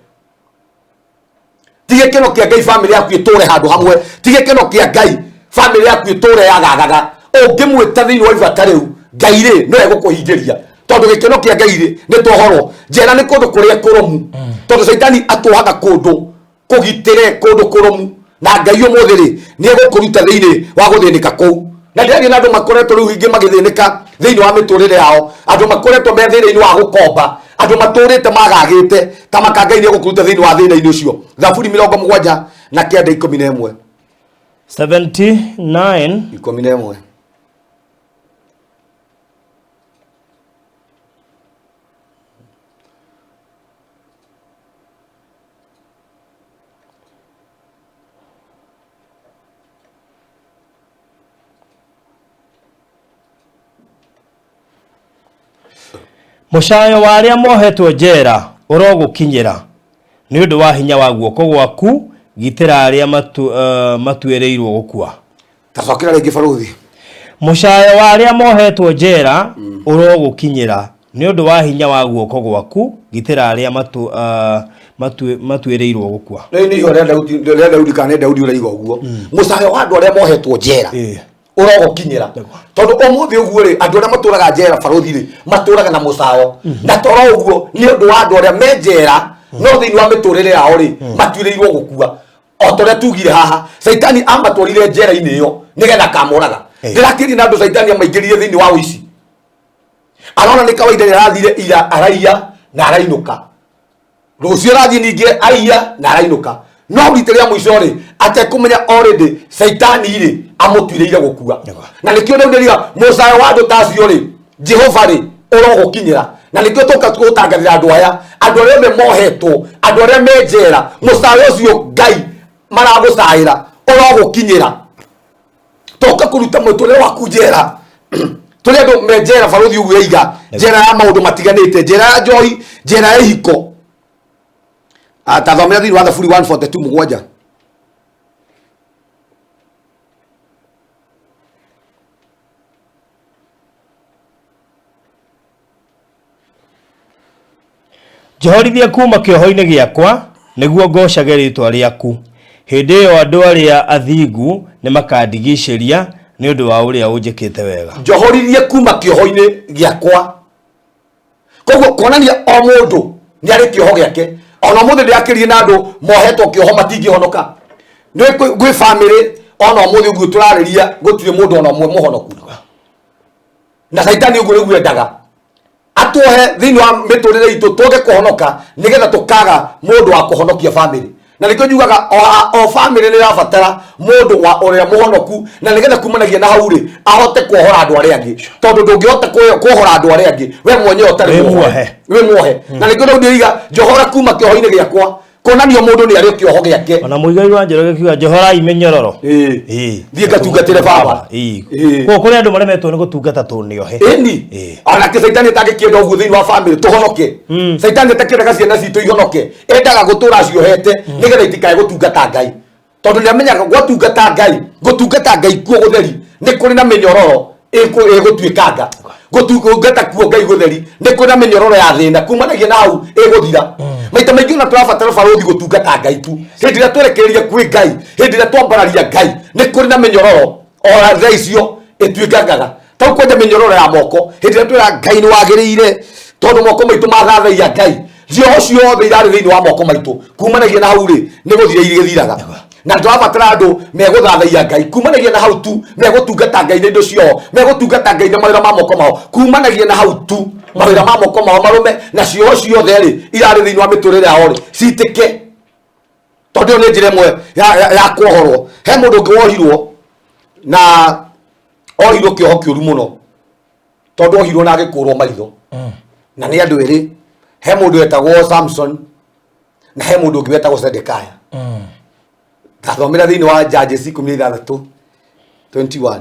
ti gĩkeno kĩa Ngai famĩlĩ yaku ĩtũre handũ hamwe ti gĩkeno kĩa Ngai famĩlĩ yaku ĩtũre yagagaga ũngĩmwĩta thĩinĩ wa ibata rĩu Ngai rĩ nĩwe gũkũhingĩria tondũ gĩkeno kĩa Ngai rĩ nĩ tohoro njera nĩ kũndũ kũrĩa kũrũmu tondũ Saitani atũhaga kũndũ kũgitĩre kũndũ kũrũmu na Ngai ũmũthĩ rĩ nĩ egũkũruta thĩinĩ wa gũthĩnĩka kũu na ndĩragĩa na andũ makoretwo rĩu ingĩ magĩthĩnĩka thĩinĩ wa mĩtũrĩre yao andũ makoretwo me thĩna-inĩ wa gũkomba andũ matũrĩte magagĩte ta maka Ngai nĩ egũkũruta thĩinĩ wa thĩna-inĩ ũcio Thaburi 79:11 79:11 Mũcayo wa arĩa mohetwo njera ũrogũkinyĩra nĩ ũndũ wa hinya wa guoko gwaku gitĩra arĩa matuĩrĩirwo gũkua. Tacokera rĩngĩ barũthi. Mũcayo wa arĩa mohetwo njera ũrogũkinyĩra nĩ ũndũ wa hinya wa guoko gwaku gitĩra arĩa matuĩrĩirwo gũkua. Nĩ iho rĩa Daudi kana Daudi ũraiga ũguo. Mũcayo wa andũ arĩa mohetwo njera ũrogũkinyĩra tondũ ũmũthĩ ũguo rĩ andũ arĩa matũraga njera barũthi rĩ matũraga na mũcayo na toro ũguo nĩ ũndũ wa andũ arĩa me njera no thĩinĩ wa mĩtũrĩre yao rĩ matuĩrĩirwo gũkua o torĩa tugire haha Saitani amatwarire njera-inĩ ĩyo nĩgetha kamũraga ndĩrakĩria na andũ Saitani amaingĩrire thĩinĩ wa ũici arona nĩ kawaida nĩ arathire ira araiya na arainũka rũciũ arathiĩ ningĩ aiya na arainũka no rita rĩa mũico rĩ atekũmenya already Saitani rĩ amũtuĩrĩire gũkua na nĩkĩo rĩu ndĩriga mũcayo wa andũ tacio rĩ Jehova rĩ ũrogũkinyĩra na nĩkĩo tũka gũtangathĩra andũ aya andũ arĩa me mohetwo andũ arĩa me njera mũcayo ũcio Ngai maragũcaĩra ũrogũkinyĩra toka kũruta mũtũrĩre waku njera tũrĩa andũ me njera barũthi ũguo yaiga njera ya maũndũ matiganĩte njera ya njohi njera ya ihiko tathomera thĩinĩ wa Thaburi 142:7 Njohorithia kuma kĩoho-inĩ gĩakwa nĩguo ngocage rĩtwa rĩaku hĩndĩ ĩyo andũ arĩa athingu nĩ makandigicĩria nĩ ũndũ wa ũrĩa ũnjĩkĩte wega. Njohorithia kuma kĩoho-inĩ gĩakwa koguo kuonania o mũndũ nĩ arĩ kĩoho gĩake ona muthe ndiakirie na andu mohetwo kioho matingi honoka ni gwi family ona muthe ugu turariria gutire mundu ona mwe muhonoku na saitani ugu riguo endaga atuhe thini wa miturire itu tuge kuhonoka nigetha tukaga mundu wa kuhonokia family na nikyo njugaga o family ni rabatara mundu wa uria muhonoku na nigetha kumanagia na hauri ahote kuohora andu aria angi tondu ndungihota kuohora andu aria angi we mwenyewe utari muohe na nikyo ndiga njohora kuma kioho-ini giakwa konanio mundu ni ari kioho giake ona muigai wa njoro gikiuga njohora imenyororo thie gatungatire baba ko kuri andu maremetwo ni gutungata tuniohe ona ke saitani tagikienda uguo thini wa family tuhonoke saitani takiendaga ciana citu ihonoke endaga gutura ciohete nigetha itikae gutungata Ngai tondu ni amenyaga gutungata Ngai kuo gutheri ni kuri na menyororo igutuikanga gutungata kuo Ngai gutheri ni kuri na menyororo ya thina kumanagia na hau iguthira maita maingi na turabatara barothi gutungata Ngai tu hindi ria twerekereria kwi Ngai hindi ria twambararia Ngai ni kuri na menyororo ora tha icio ituikangaga tau kwenda menyororo ya moko hindi ria twira Ngai ni wagiriire tondu moko maitu mathathaia Ngai thioho ciothe irari thiini wa moko maitu kumanagia na hau ri ni guthira igithiraga na turabatara andu meguthathaia Ngai kumanagia na hau tu megutungata Ngai ni ndo cio megutungata Ngai na mawira ma moko mao kumanagia na hau tu mawira ma moko mao marume na cioho ciothe ri irari thiini wa miturire yao ri citike tondu ni njira imwe ya kuohorwo he mundu ungi wohirwo na ohirwo kioho kiuru muno tondu ohirwo na agikurwo maitho na ni andu eri he mundu wetagwo Samson na he mundu ungi wetagwo Sedekaya gathomera thiini wa Judges 16:21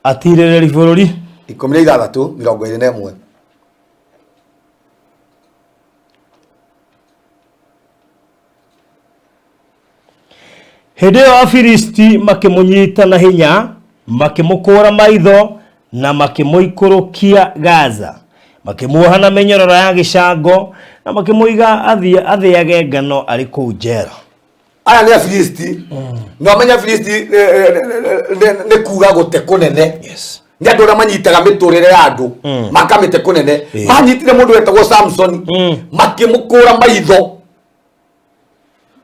atirereri bururi 16:21 hindi ya Afilisti makimunyita na hinya makimukura maitho na makimuikurukia Gaza makimuoha na menyororo ya gicango na makimuiga athiage ngano ari kuu njera aya ni Afilisti no amenya Afilisti ne kuga gote kunene ni andu aria manyitaga miturire ya andu makamite kunene manyitire mundu wetagwo Samson makimukura maitho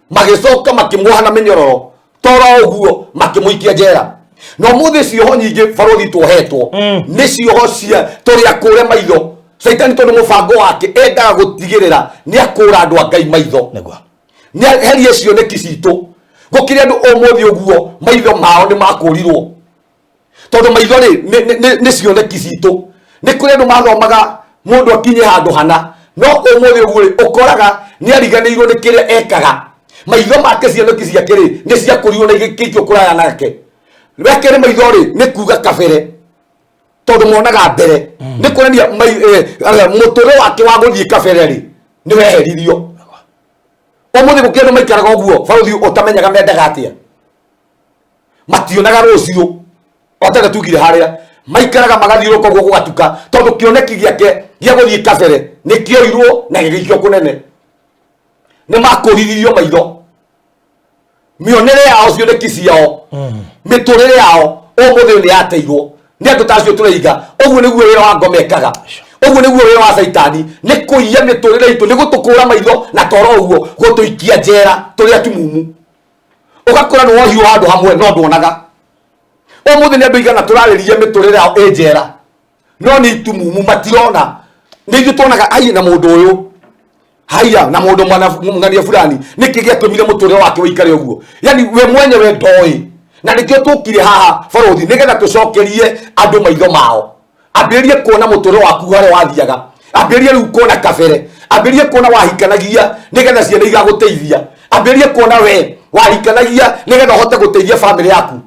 magicoka makimuoha na menyororo tora uguo makimuikia njera no muthi cioho nyingi barothi tuohetwo ni cioho cia turi akure maitho saitani tondu mubango wake endaga gutigirira ni akura andu a Ngai maitho ni herie cioneki citu gukire andu umuthi uguo maitho mao ni makurirwo tondu maitho ni cioneki citu ni kuri andu mathomaga mundu akinye handu hana no umuthi uguo ukoraga ni ariganirwo ni kiria ekaga maitho make cioneki ciake ri ni ciakurirwo na igikikio kuraya nake wekere maitho ri ni kuga kabere tondu monaga mbere ni kurania muturo wake wa guthie kabere ri ni weheririo umuthi gukira maikaraga uguo barothi utamenyaga mendaga atia mationaga rucio otaga tugire haria maikaraga magathiuruka guo gugatuka tondu kioneki giake gia guthie kabere ni kioirwo na gigikio kunene ni makuriririo maitho mionere yao cioneki ciao miturire yao umuthi ni ateirwo ni andu tacio tureiga uguo niguo wira wa ngomekaga uguo niguo wira wa saitani ni kuiya miturire itu ni gutukura maitho na toro uguo gutuikia njera turi atumumu ugakora ni wohiu handu hamwe no nduonaga umuthi ni andu igana turariria miturire yao njera no ni itumumu matirona ni ithu tuonaga ai na mundu uyu haya na mundu mwana fulani niki giatumire muturire wake wikare uguo yani we mwenyewe ndoi na nikio tukire haha barothi nigetha tucokerie andu maitho mao ambirie kuona muturire waku hare wathiaga ambirie riu kuona kabere ambirie kuona wahikanagia nigetha ciana igaguteithia ambirie kuona we wahikanagia nigetha uhote guteithia family yaku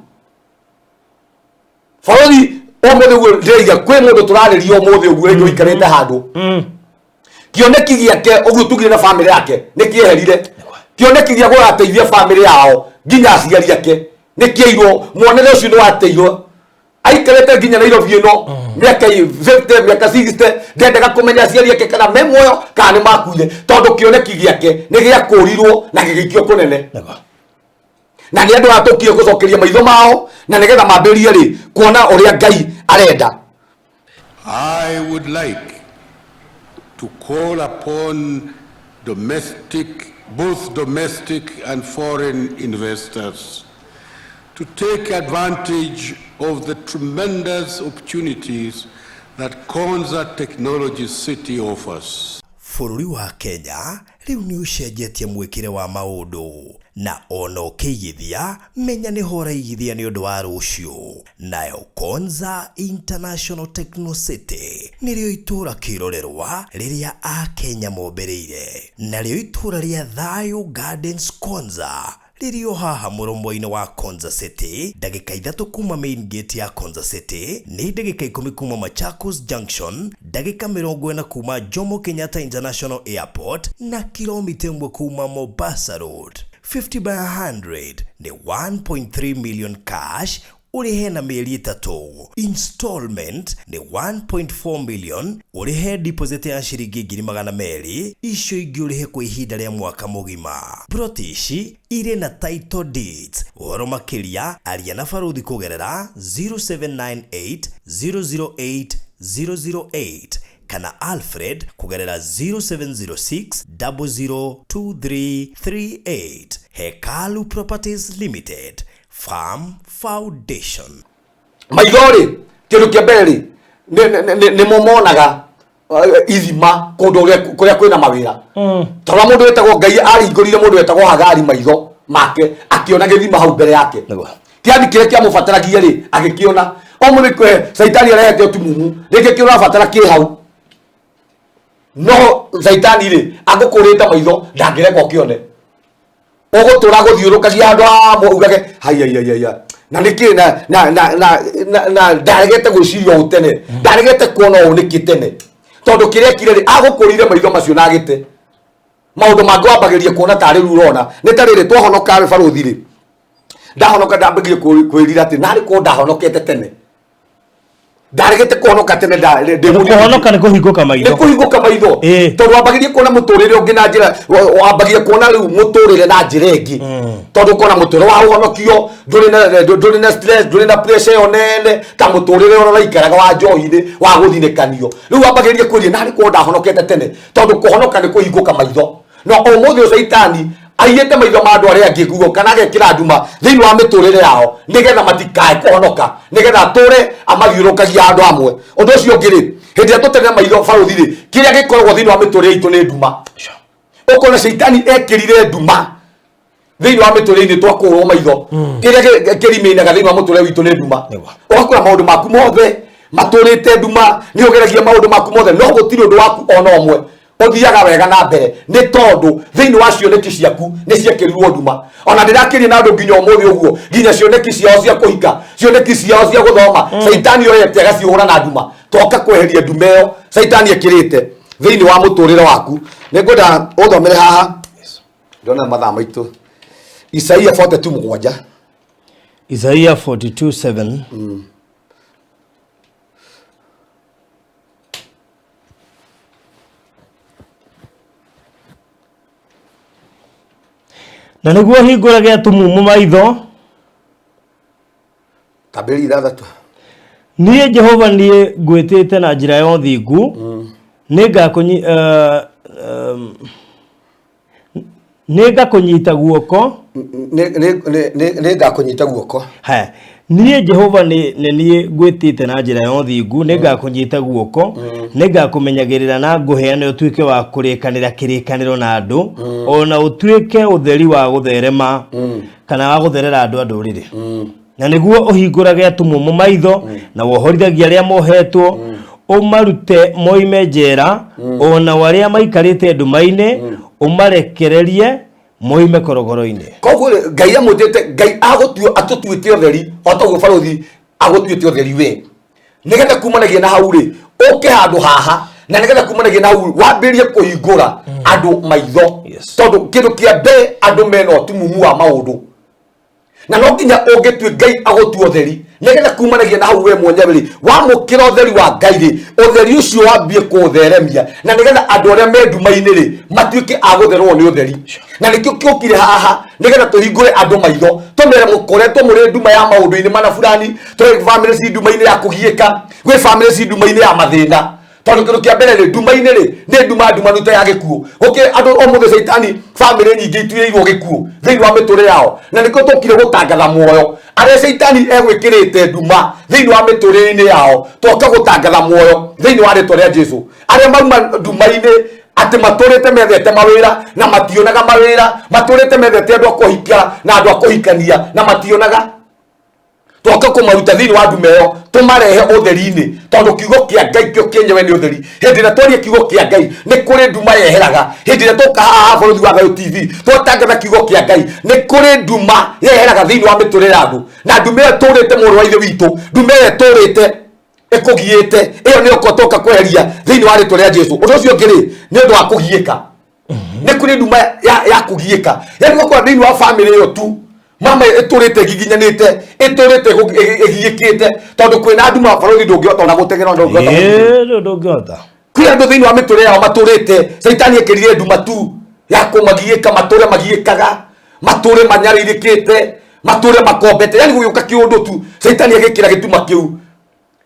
barothi umuthi uguo ndiriga kwi mundu turariria umuthi uguo ndio ikarete handu kioneki giake uguo tugire na family yake nikieherire kioneki gia gurateithia family yao nginya aciari yake nikiirwo muonere ucio ni wateirwo aikarete nginya Nairobi ino miaka 50 miaka 60 ndendaga kumenya aciari yake kana me muoyo kana ni makuire tondu kioneki giake ni giakurirwo na gigikio kunene na ni andu atukire gucokeria maitho mao na nigetha mambirie ri kuona uria Ngai arenda. I would like to call upon both domestic and foreign investors to take advantage of the tremendous opportunities that Konza Technology City offers. Bũrũri wa Kenya rĩu nĩ ũcenjetie mwĩkĩre wa maũndũ na ona ũkĩigithia menya nĩ hora igithia nĩ ũndũ wa rũciũ. Nayo Konza International Techno City nĩrĩo itũra kĩrorerwa rĩrĩa Akenya mombereire, narĩo itũra rĩa Thayũ Gardens Konza rĩrĩo haha mũromo-inĩ wa Konza City, ndagĩka 3 kuma main gate ya Konza City, nĩ ndagĩka 10 kuma Machakos Junction, ndagĩka 40 kuma Jomo Kenyatta International Airport na kilomita 1 kuma Mombasa Road. 50 by 100 ni 1.3 million cash urihe na mieri 3. Installment ni 1.4 million urihe deposit ya shilingi 200,000 icio ingĩ urihe kwa ihinda rĩa mwaka mugima. Protishi ire na title deeds. Ũhoro makĩria aria na baruthi kugerera 0798 008 008 kana Alfred kugerera 0706 002338. Hekalu Properties Limited Farm Foundation. Maithori kĩndũ kĩa mbere nĩ momonaga ithima kũndũ kũrĩa kwĩna mawĩra. Tondũ mũndũ wetagwo Ngai arĩngũrire mũndũ wetagwo Hagari maitho make akĩona gĩthima hau mbere yake. Kĩathi kĩrĩa kĩamũbataragia rĩ agĩkĩona. O mũndũ kwe Saitani arehete ũtumumu rĩngĩ kĩrĩa ũrabatara kĩ hau. No Saitani rĩ agũkũrĩte maitho ndangĩreka ũkĩone. Ũgũtũra gũthiũrũkagia andũ amwe ugage hayayaya na nĩkĩ na ndaregete gwĩciria ũtene ndaregete kuona ũũ nĩkĩ tene tondũ kĩrĩa kire rĩ agũkũrire maitho macio na gĩte maũndũ mangĩ wambagĩria kuona tarĩ rĩu ũrona nĩ ta rĩrĩ twahonoka baruthi rĩ ndahonoka ndambĩrĩrie kwĩrira atĩ narĩ ko ndahonokete tene ndaregete kuhonoka tene kuhonoka nĩ kũhingũka maitho tondũ wambagĩrie kuona mũtũrĩre ũngĩ na njĩra wambagĩrie kuona rĩu mũtũrĩre na njĩra ĩngĩ tondũ kuona mũtũrĩre wa ũhonokio ndũrĩ na stress ndũrĩ na pressure yo nene ta mũtũrĩre ũrĩa ũraikaraga wa njohi-inĩ wa gũthinĩkanio rĩu wambagĩrie kwĩria narĩ ko ndahonokete tene tondũ kuhonoka nĩ kũhingũka maitho no ũmũthĩ Saitani aiyete maitho ma andũ arĩa angĩ kugo kana agekĩra nduma thĩinĩ wa mĩtũrĩre yao nĩgetha matikae kũhonoka nĩgetha atũre amathiũrũkagia andũ amwe. Ũndũ ũcio ũngĩ rĩ hĩndĩ ĩrĩa tũtene maitho baruthi rĩ kĩrĩa gĩkoragwo thĩinĩ wa mĩtũrĩre itũ nĩ nduma. Ũkona Saitani ekĩrire nduma thĩinĩ wa mĩtũrĩre-inĩ twakũrwo maitho kĩrĩa kĩrimeinaga thĩinĩ wa mũtũrĩre witũ nĩ nduma. Ũgakora maũndũ maku mothe matũrĩte nduma nĩ ũgeragia maũndũ maku mothe no gũtirĩ ũndũ waku ona ũmwe ũthiaga wega na mbere nĩ tondũ thĩinĩ wa cioneki ciaku nĩ ciekĩrirwo nduma. Ona ndĩrakĩria na andũ nginya ũmũthĩ ũguo nginya cioneki ciao cia kũhika cioneki ciao cia gũthoma Saitani oete agacihũra na nduma toka kweheria nduma ĩyo Saitani ekĩrĩte thĩinĩ wa mũtũrĩre waku. Nĩngwenda ũthomere haha ndona mathaa maitũ Isaia 42:7. Isaia 42:7. Na nĩguo hingũrage atumumu maitho tabĩri 6. Niĩ Jehova niĩ ngwĩtĩte na njĩra ya ũthingu nĩngakũnyita guoko nĩngakũnyita guoko. Niĩ Jehova niĩ ngwĩtĩte na njĩra ya ũthingu nĩngakũnyita guoko nĩngakũmenyagĩrĩra na ngũheane ũtuĩke wa kũrĩkanĩra kĩrĩkanĩro na andũ ona ũtuĩke ũtheri wa gũtherema kana wa gũtherera andũ a ndũrĩrĩ na nĩguo ũhingũrage atumumu maitho na wohorithagia arĩa mohetwo ũmarute moime njera ona arĩa maikarĩte nduma-inĩ ũmarekererie moime korogoro-inĩ. Koguo Ngai amũtĩte Ngai atũtuĩte ũtheri otagwo baruthi agũtuĩte ũtheri we nĩgetha kumanagia na hau rĩ ũke handũ haha na nĩgetha kumanagia na hau wambĩrĩrie kũhingũra andũ maitho tondũ kĩndũ kĩa mbere andũ mena ũtumumu wa maũndũ na no nginya ũngĩtue Ngai agũtua ũtheri nĩgetha kumanagia na hau we mwenyewe rĩ wamũkĩra ũtheri wa Ngai rĩ ũtheri ũcio wambie kũũtheremia na nĩgetha andũ arĩa me nduma-inĩ rĩ matuĩke a gũtherwo nĩ ũtheri na nĩkĩo kĩokire haha nĩgetha tũhingũre andũ maitho tũmere mũkoretwo mũrĩ nduma ya maũndũ-inĩ mana fulani tũrĩ family ci nduma-inĩ ya kũgiĩka gwĩ family ci nduma-inĩ ya mathĩna tondu kindu kia mbere ri nduma-ini ri ni nduma nuta ya gikuo andu o muthe Saitani family nyingi ituirwo gikuo thiini wa miturire yao na niko tukire gutangatha muoyo aria Saitani egwikirite nduma thiini wa miturire yao toka gutangatha muoyo thiini wa ritwa ria Jesu aria mauma nduma-ini ati maturite methete mawira na mationaga mawira maturite methete andu akuhika na andu akuhikania na mationaga toka kumaruta thiini wa ndumeo tumarehe utheri-ini tondu kiugo kia Ngai kio kienyewe ni utheri hindi na twaria kiugo kia Ngai ni kuri nduma yeheraga hindi na toka haha bũrũri wa Gayo TV twatangatha kiugo kia Ngai ni kuri nduma yeheraga thiini wa miturire andu na nduma ĩyo turite mũrũ wa ithe witũ nduma ĩyo turite ikugiite iyo ni ukotoka kweheria thiini wa ritwa ria Jesu undu ucio ngiri ni undu wa kugiika ni kuri nduma ya kugiika yani gukora thiini wa family iyo tu mama iturite giginyanite iturite igiyikite tondu kwina nduma bũrũri ndũngĩhota ona gutegera ndũngĩhota kwina andu thiini wa miturire yao maturite Saitani ekirire nduma tu ya kumagiyika mature magiyikaga mature manyaririkite mature makombete yani gũgĩũka kiundu tu Saitani agikira gituma kiu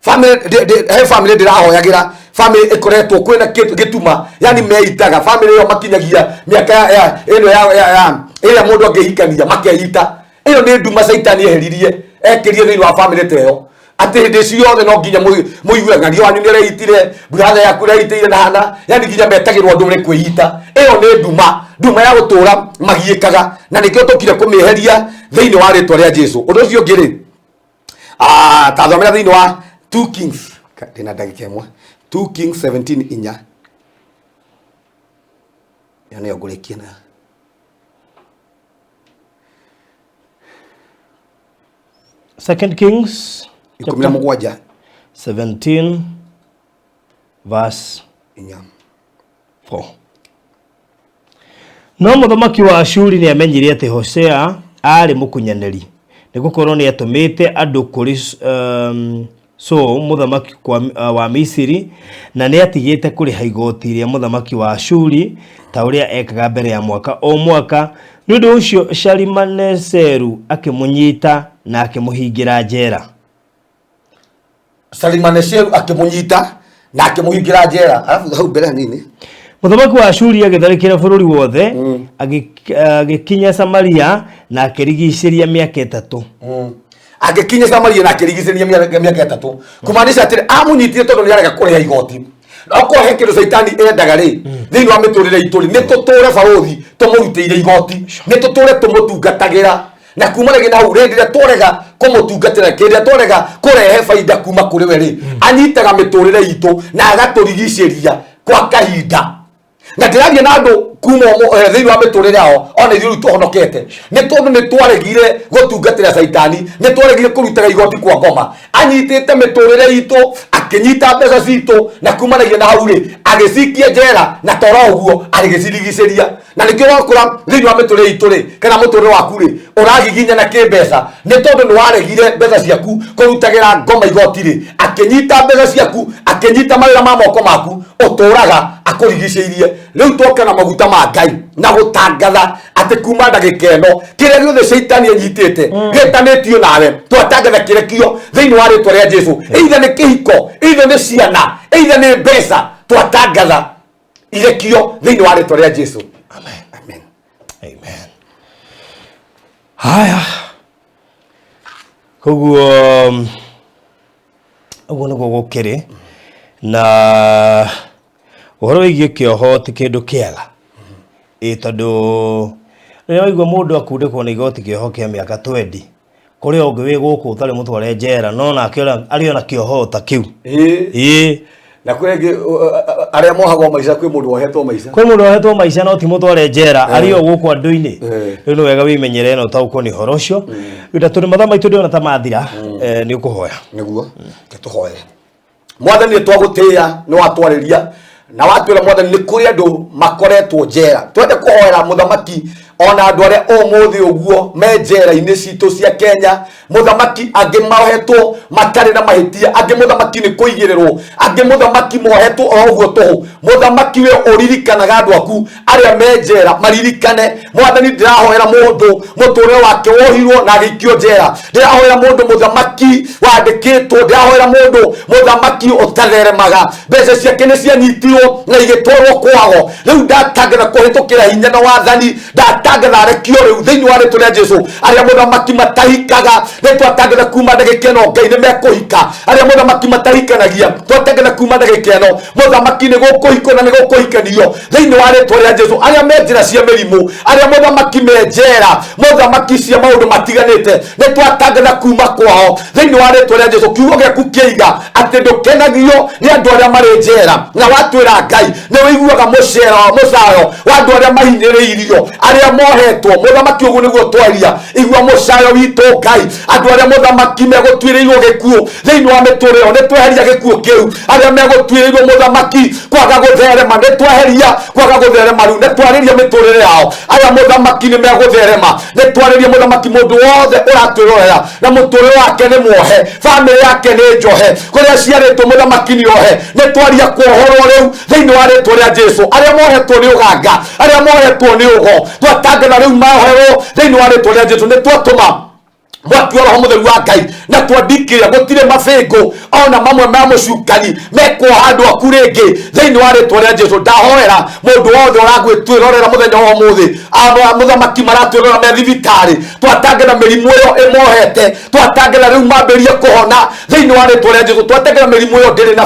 family ndirahoyagira family ikoretwo kwina gituma yani meitaga family yo makinyagia miaka ya ino ya ila mundu angehikania makeita iyo ni nduma Saitani eheririe ekirie thiini wa family teyo ati hindi ciothe no nginya muigwe ng'ario wanyu ni reitire brother yaku reitire na hana yani nginya metagirwo andu ri kwihita iyo ni nduma ya gutura magiikaga na nikio tukire kumiheria thiini wa ritwa ria Jesu undu ucio ngiri tathomera thiini wa 2 Kings dina ndagika imwe 2 Kings 17 inya yani yogurikie na 2 Kings 17 verse inya 4 no muthamaki wa Ashuri ni amenyire ati Hosea ari mukunyaneri nigukorwo ni atumite andu kuri muthamaki wa Misiri na ni atigite kuriha igoti ria muthamaki wa Ashuri ta uria ekaga mbere ya mwaka o mwaka ni undu ucio Shalimaneseru akimunyita na akimuhingira njera Shalimaneseru akimunyita na akimuhingira njera alafu hau mbere nini muthamaki wa Ashuri agitharikira bururi wothe agikinya Samaria na akirigiceria miaka 3 agikinya Samaria na akirigiceria miaka 3 kumaanisha atiri amunyitire tondu ni arega kuriha igoti okohe kindu Saitani endaga ri thiini wa miturire ituri ni tuture baruthi tumurutire igoti ni tuture tumutungatagira na kumanagia na urendire turega kumutungatira kiria turega kurehe faida kuma kuri we ri anyitaga miturire itu na agaturigiceria kwa kahinda na ndiragia na andu kuma thiini wa miturire yao ona ithuĩ tuhonokete ni tondu ni twaregire gutungatira Saitani ni twaregire kurutaga igoti kwa ngoma anyitite miturire itu akinyita mbeca citu na kumanagia na hau ri agicikia njera na tora uguo arigicirigiceria na nikio wakura thiini wa miturire itu ri kana muturire waku ri uragiginya na kimbeca ni tondu ni waregire mbeca ciaku kurutagira ngoma igoti ri akinyita mbeca ciaku akinyita mawira ma moko maku uturaga akurigiceirie riu toka na maguta ma Ngai na gutangatha ati kuma ndagika ino kiria giothe Saitani anyitite gitanitio nawe twatangatha kirekio thiini wa ritwa ria Jesu either ni kihiko either ni ciana either ni mbeca twatangatha irekio thiini wa ritwa ria Jesu amen haya koguo uguo niguo gukiri na uhoro wigie kioho ti kindu kiega tondu riria waigua mundu akundikwo na igoti kioho kia miaka 20 kuria ungi wi guku utari mutware njera no nake ari ona kioho ta kiu na kwenge aria mohagwo maica kwi mundu wohetwo maica no ti mutware njera ari o guku andu-ini riu ni wega wimenyere no tauko ni horo ucio ida turi mathaa maitu ndiona ta mathira ni ukuhoya niguo tuhoye mwathani ni twagutia ni watwariria na watwira mwathani ni kuri andu makoretwo njera twende kuhoera muthamaki ona andu aria umuthi uguo menjera-ini citu cia Kenya muthamaki angi mohetwo makari na mahitia angi muthamaki ni kuigirirwo angi muthamaki mohetwo o uguo tuhu muthamaki we uririkanaga andu aku aria menjera maririkane mwathani ndirahoera mundu muture wake wohirwo na agikio njera ndirahoera mundu muthamaki wandikitwo ndirahoera mundu muthamaki utatheremaga mbeca ciake ni cianyitirwo na igitwarwo kwago riu ndatangatha kuhitukira hinya na wathani ndatangatha rekio riu thiini wa ritwa ria Jesu aria muthamaki matahikaga nitwatangatha kuma ndagika ino Ngai ni mekuhika aria muthamaki matahikanagia twatangatha kuma ndagika ino muthamaki ni gukuhikwo na ni gukuhikanio thiini wa ritwa ria Jesu aria menjera cia mirimu aria muthamaki menjera muthamaki cia maundu matiganite nitwatangatha kuma kwao thiini wa ritwa ria Jesu kiugo giaku kiiga ati ndukenagio ni andu aria mari njera na watwira Ngai ni wiguaga mucayo wa andu aria mahinyiriirio aria mohetwo muthamaki ugu niguo twaria igua mucayo witu Ngai andu aria muthamaki megutwirirwo gikuo thiini wa mituriro nitweheria gikuo kiu aria megutwirirwo muthamaki kwaga gutherema nitweheria kwaga gutherema riu nitwariria miturire yao aria muthamaki ni megutherema nitwariria muthamaki mundu wothe uratwirorera na muturire wake ni muohe family yake ni njohe kuria ciaritwo muthamaki ni ohe nitwaria kuohorwo riu thiini wa ritwa ria Jesu aria mohetwo ni uganga aria mohetwo ni ugo twatangatha riu mahoerwo thiini wa ritwa ria Jesu nitwatuma mwaki wa roho mutheru wa Ngai na twandikira gutire mabengo ona mamwe ma mucukani mekwo handu aku ringi thiini wa ritwa ria Jesu ndahoera mundu wothe uragwitwirorera muthenya wa umuthi aba muthamaki maratwirora me thibitari twatangatha mirimu iyo imohete twatangatha riu mambirie kuhona thiini wa ritwa ria Jesu twatangatha mirimu iyo ndiri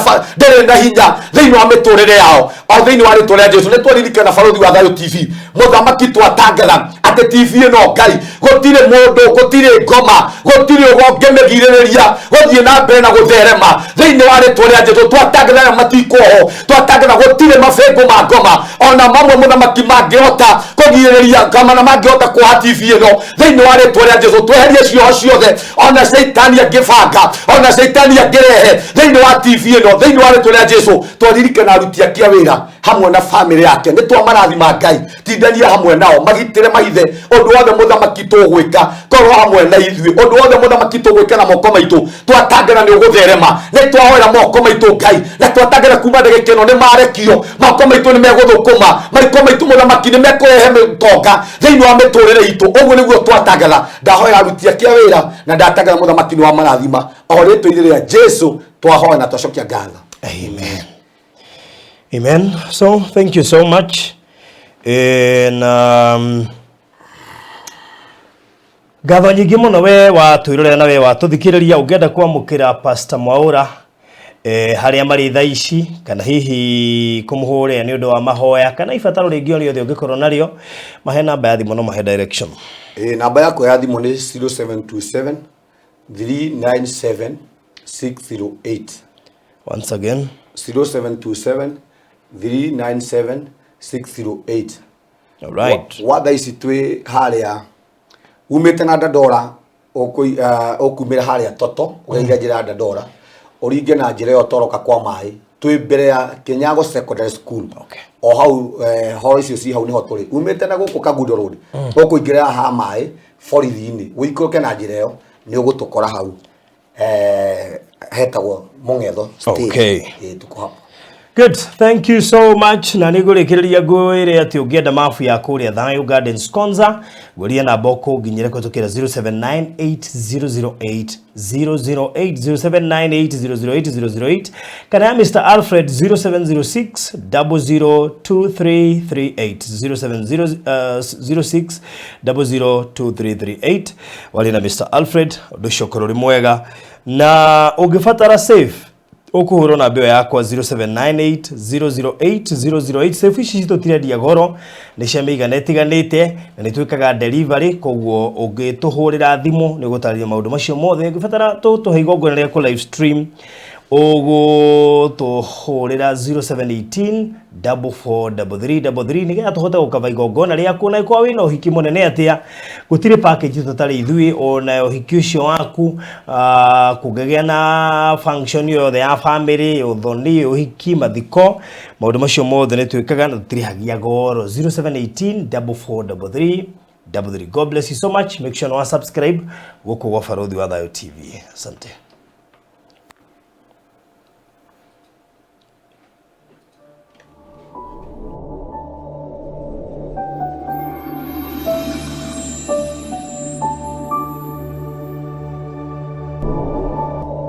na hinya thiini wa miturire yao o thiini wa ritwa ria Jesu nitwaririkana baruthi wa Thayo TV muthamaki twatangatha ati TV ino Ngai gutire mundu gutire ngoma gutire ugonge megiririria guthie na mbere na gutherema thiini wa ritwa ria Jesu twatangatha matikoho twatangatha gutire mabengo ma ngoma ona mamwe muthamaki mangihota kugiririria kama na mangihota kwa TV ino thiini wa ritwa ria Jesu tweherie cioho ciothe ona shaitani angibanga ona shaitani angirehe thiini wa TV ino thiini wa ritwa ria Jesu twaririkana aruti akia wira hamwe na family yake nitwamarathima Ngai tindania hamwe nao magitire mahithe undu wothe muthamaki tugwika korwo hamwe na ithui undu wothe muthamaki tugwika na moko maitu twatangatha ni ugutherema nitwahoera moko maitu Ngai na twatangatha kuma ndagika ino ni marekio moko maitu ni meguthukuma maiko maitu muthamaki ni mekurehe mitonga thiini wa miturire itu uguo niguo twatangatha ndahoera aruti akia wira na ndatangatha muthamaki ni wa marathima o ritwa-ini ria Jesu twahoera na twacokia ngatho. Amen. Amen. So thank you so much. And gatho nyingi muno we watwirorera na we watuthikiriria ungenda kwamukira Pastor Mwaura haria mari thaa ici kana hihi kumuhuria ni undu wa mahoya kana ibataro ringi o riothe ungikorwo nario mahe namba ya thimu no mahe direction. Namba yako ya thimu ni 0727 397 608. Once again 0727 397 608. All right. Watha ici twi haria umite na Dandora okumira haria Toto ugeira njira Dandora uringe na njira yo toroka kwa mai twi mbere ya Kinyago Secondary School. Okay. O hau horo icio ci hau niho turi umite na guku Kagundo Road ukuingira ha mai borithi-ini wikuke na njira yo ni ugutukora hau hetagwo Mungetho stage. Okay. Tuko hapo. Good, thank you so much. Na nigurikiria gwire ati ugienda mafu ya kuria Thayo Gardens Konza guria na boko ginyire kutukira 0798008008 0798008008 kana Mr. Alfred 0706002338 0706002338 wali na Mr. Alfred ndushokoro mwega na ugifatara safe ukuhuro na mbeo yakwa 0798008008 safe ici citutirendia goro ni cia migana itiganite na nitwikaga delivery koguo ungituhurira thimu ni gutarĩria maundu macio mothe ngibatara tuhe igongona rĩa ku live stream ugu tuhurira 0718 443333 nigetha tuhote gukava igongona rĩaku na kwa wina uhiki munene atia gutire package tutari ithui ona uhiki ucio waku kugegea na function yothe ya family uthoni uhiki mathiko maundu macio mothe nitwikaga na tutirihagia goro 0718 4433 God bless you so much. Make sure you subscribe. Woko wa Farodhi wa Thayo TV. Asante.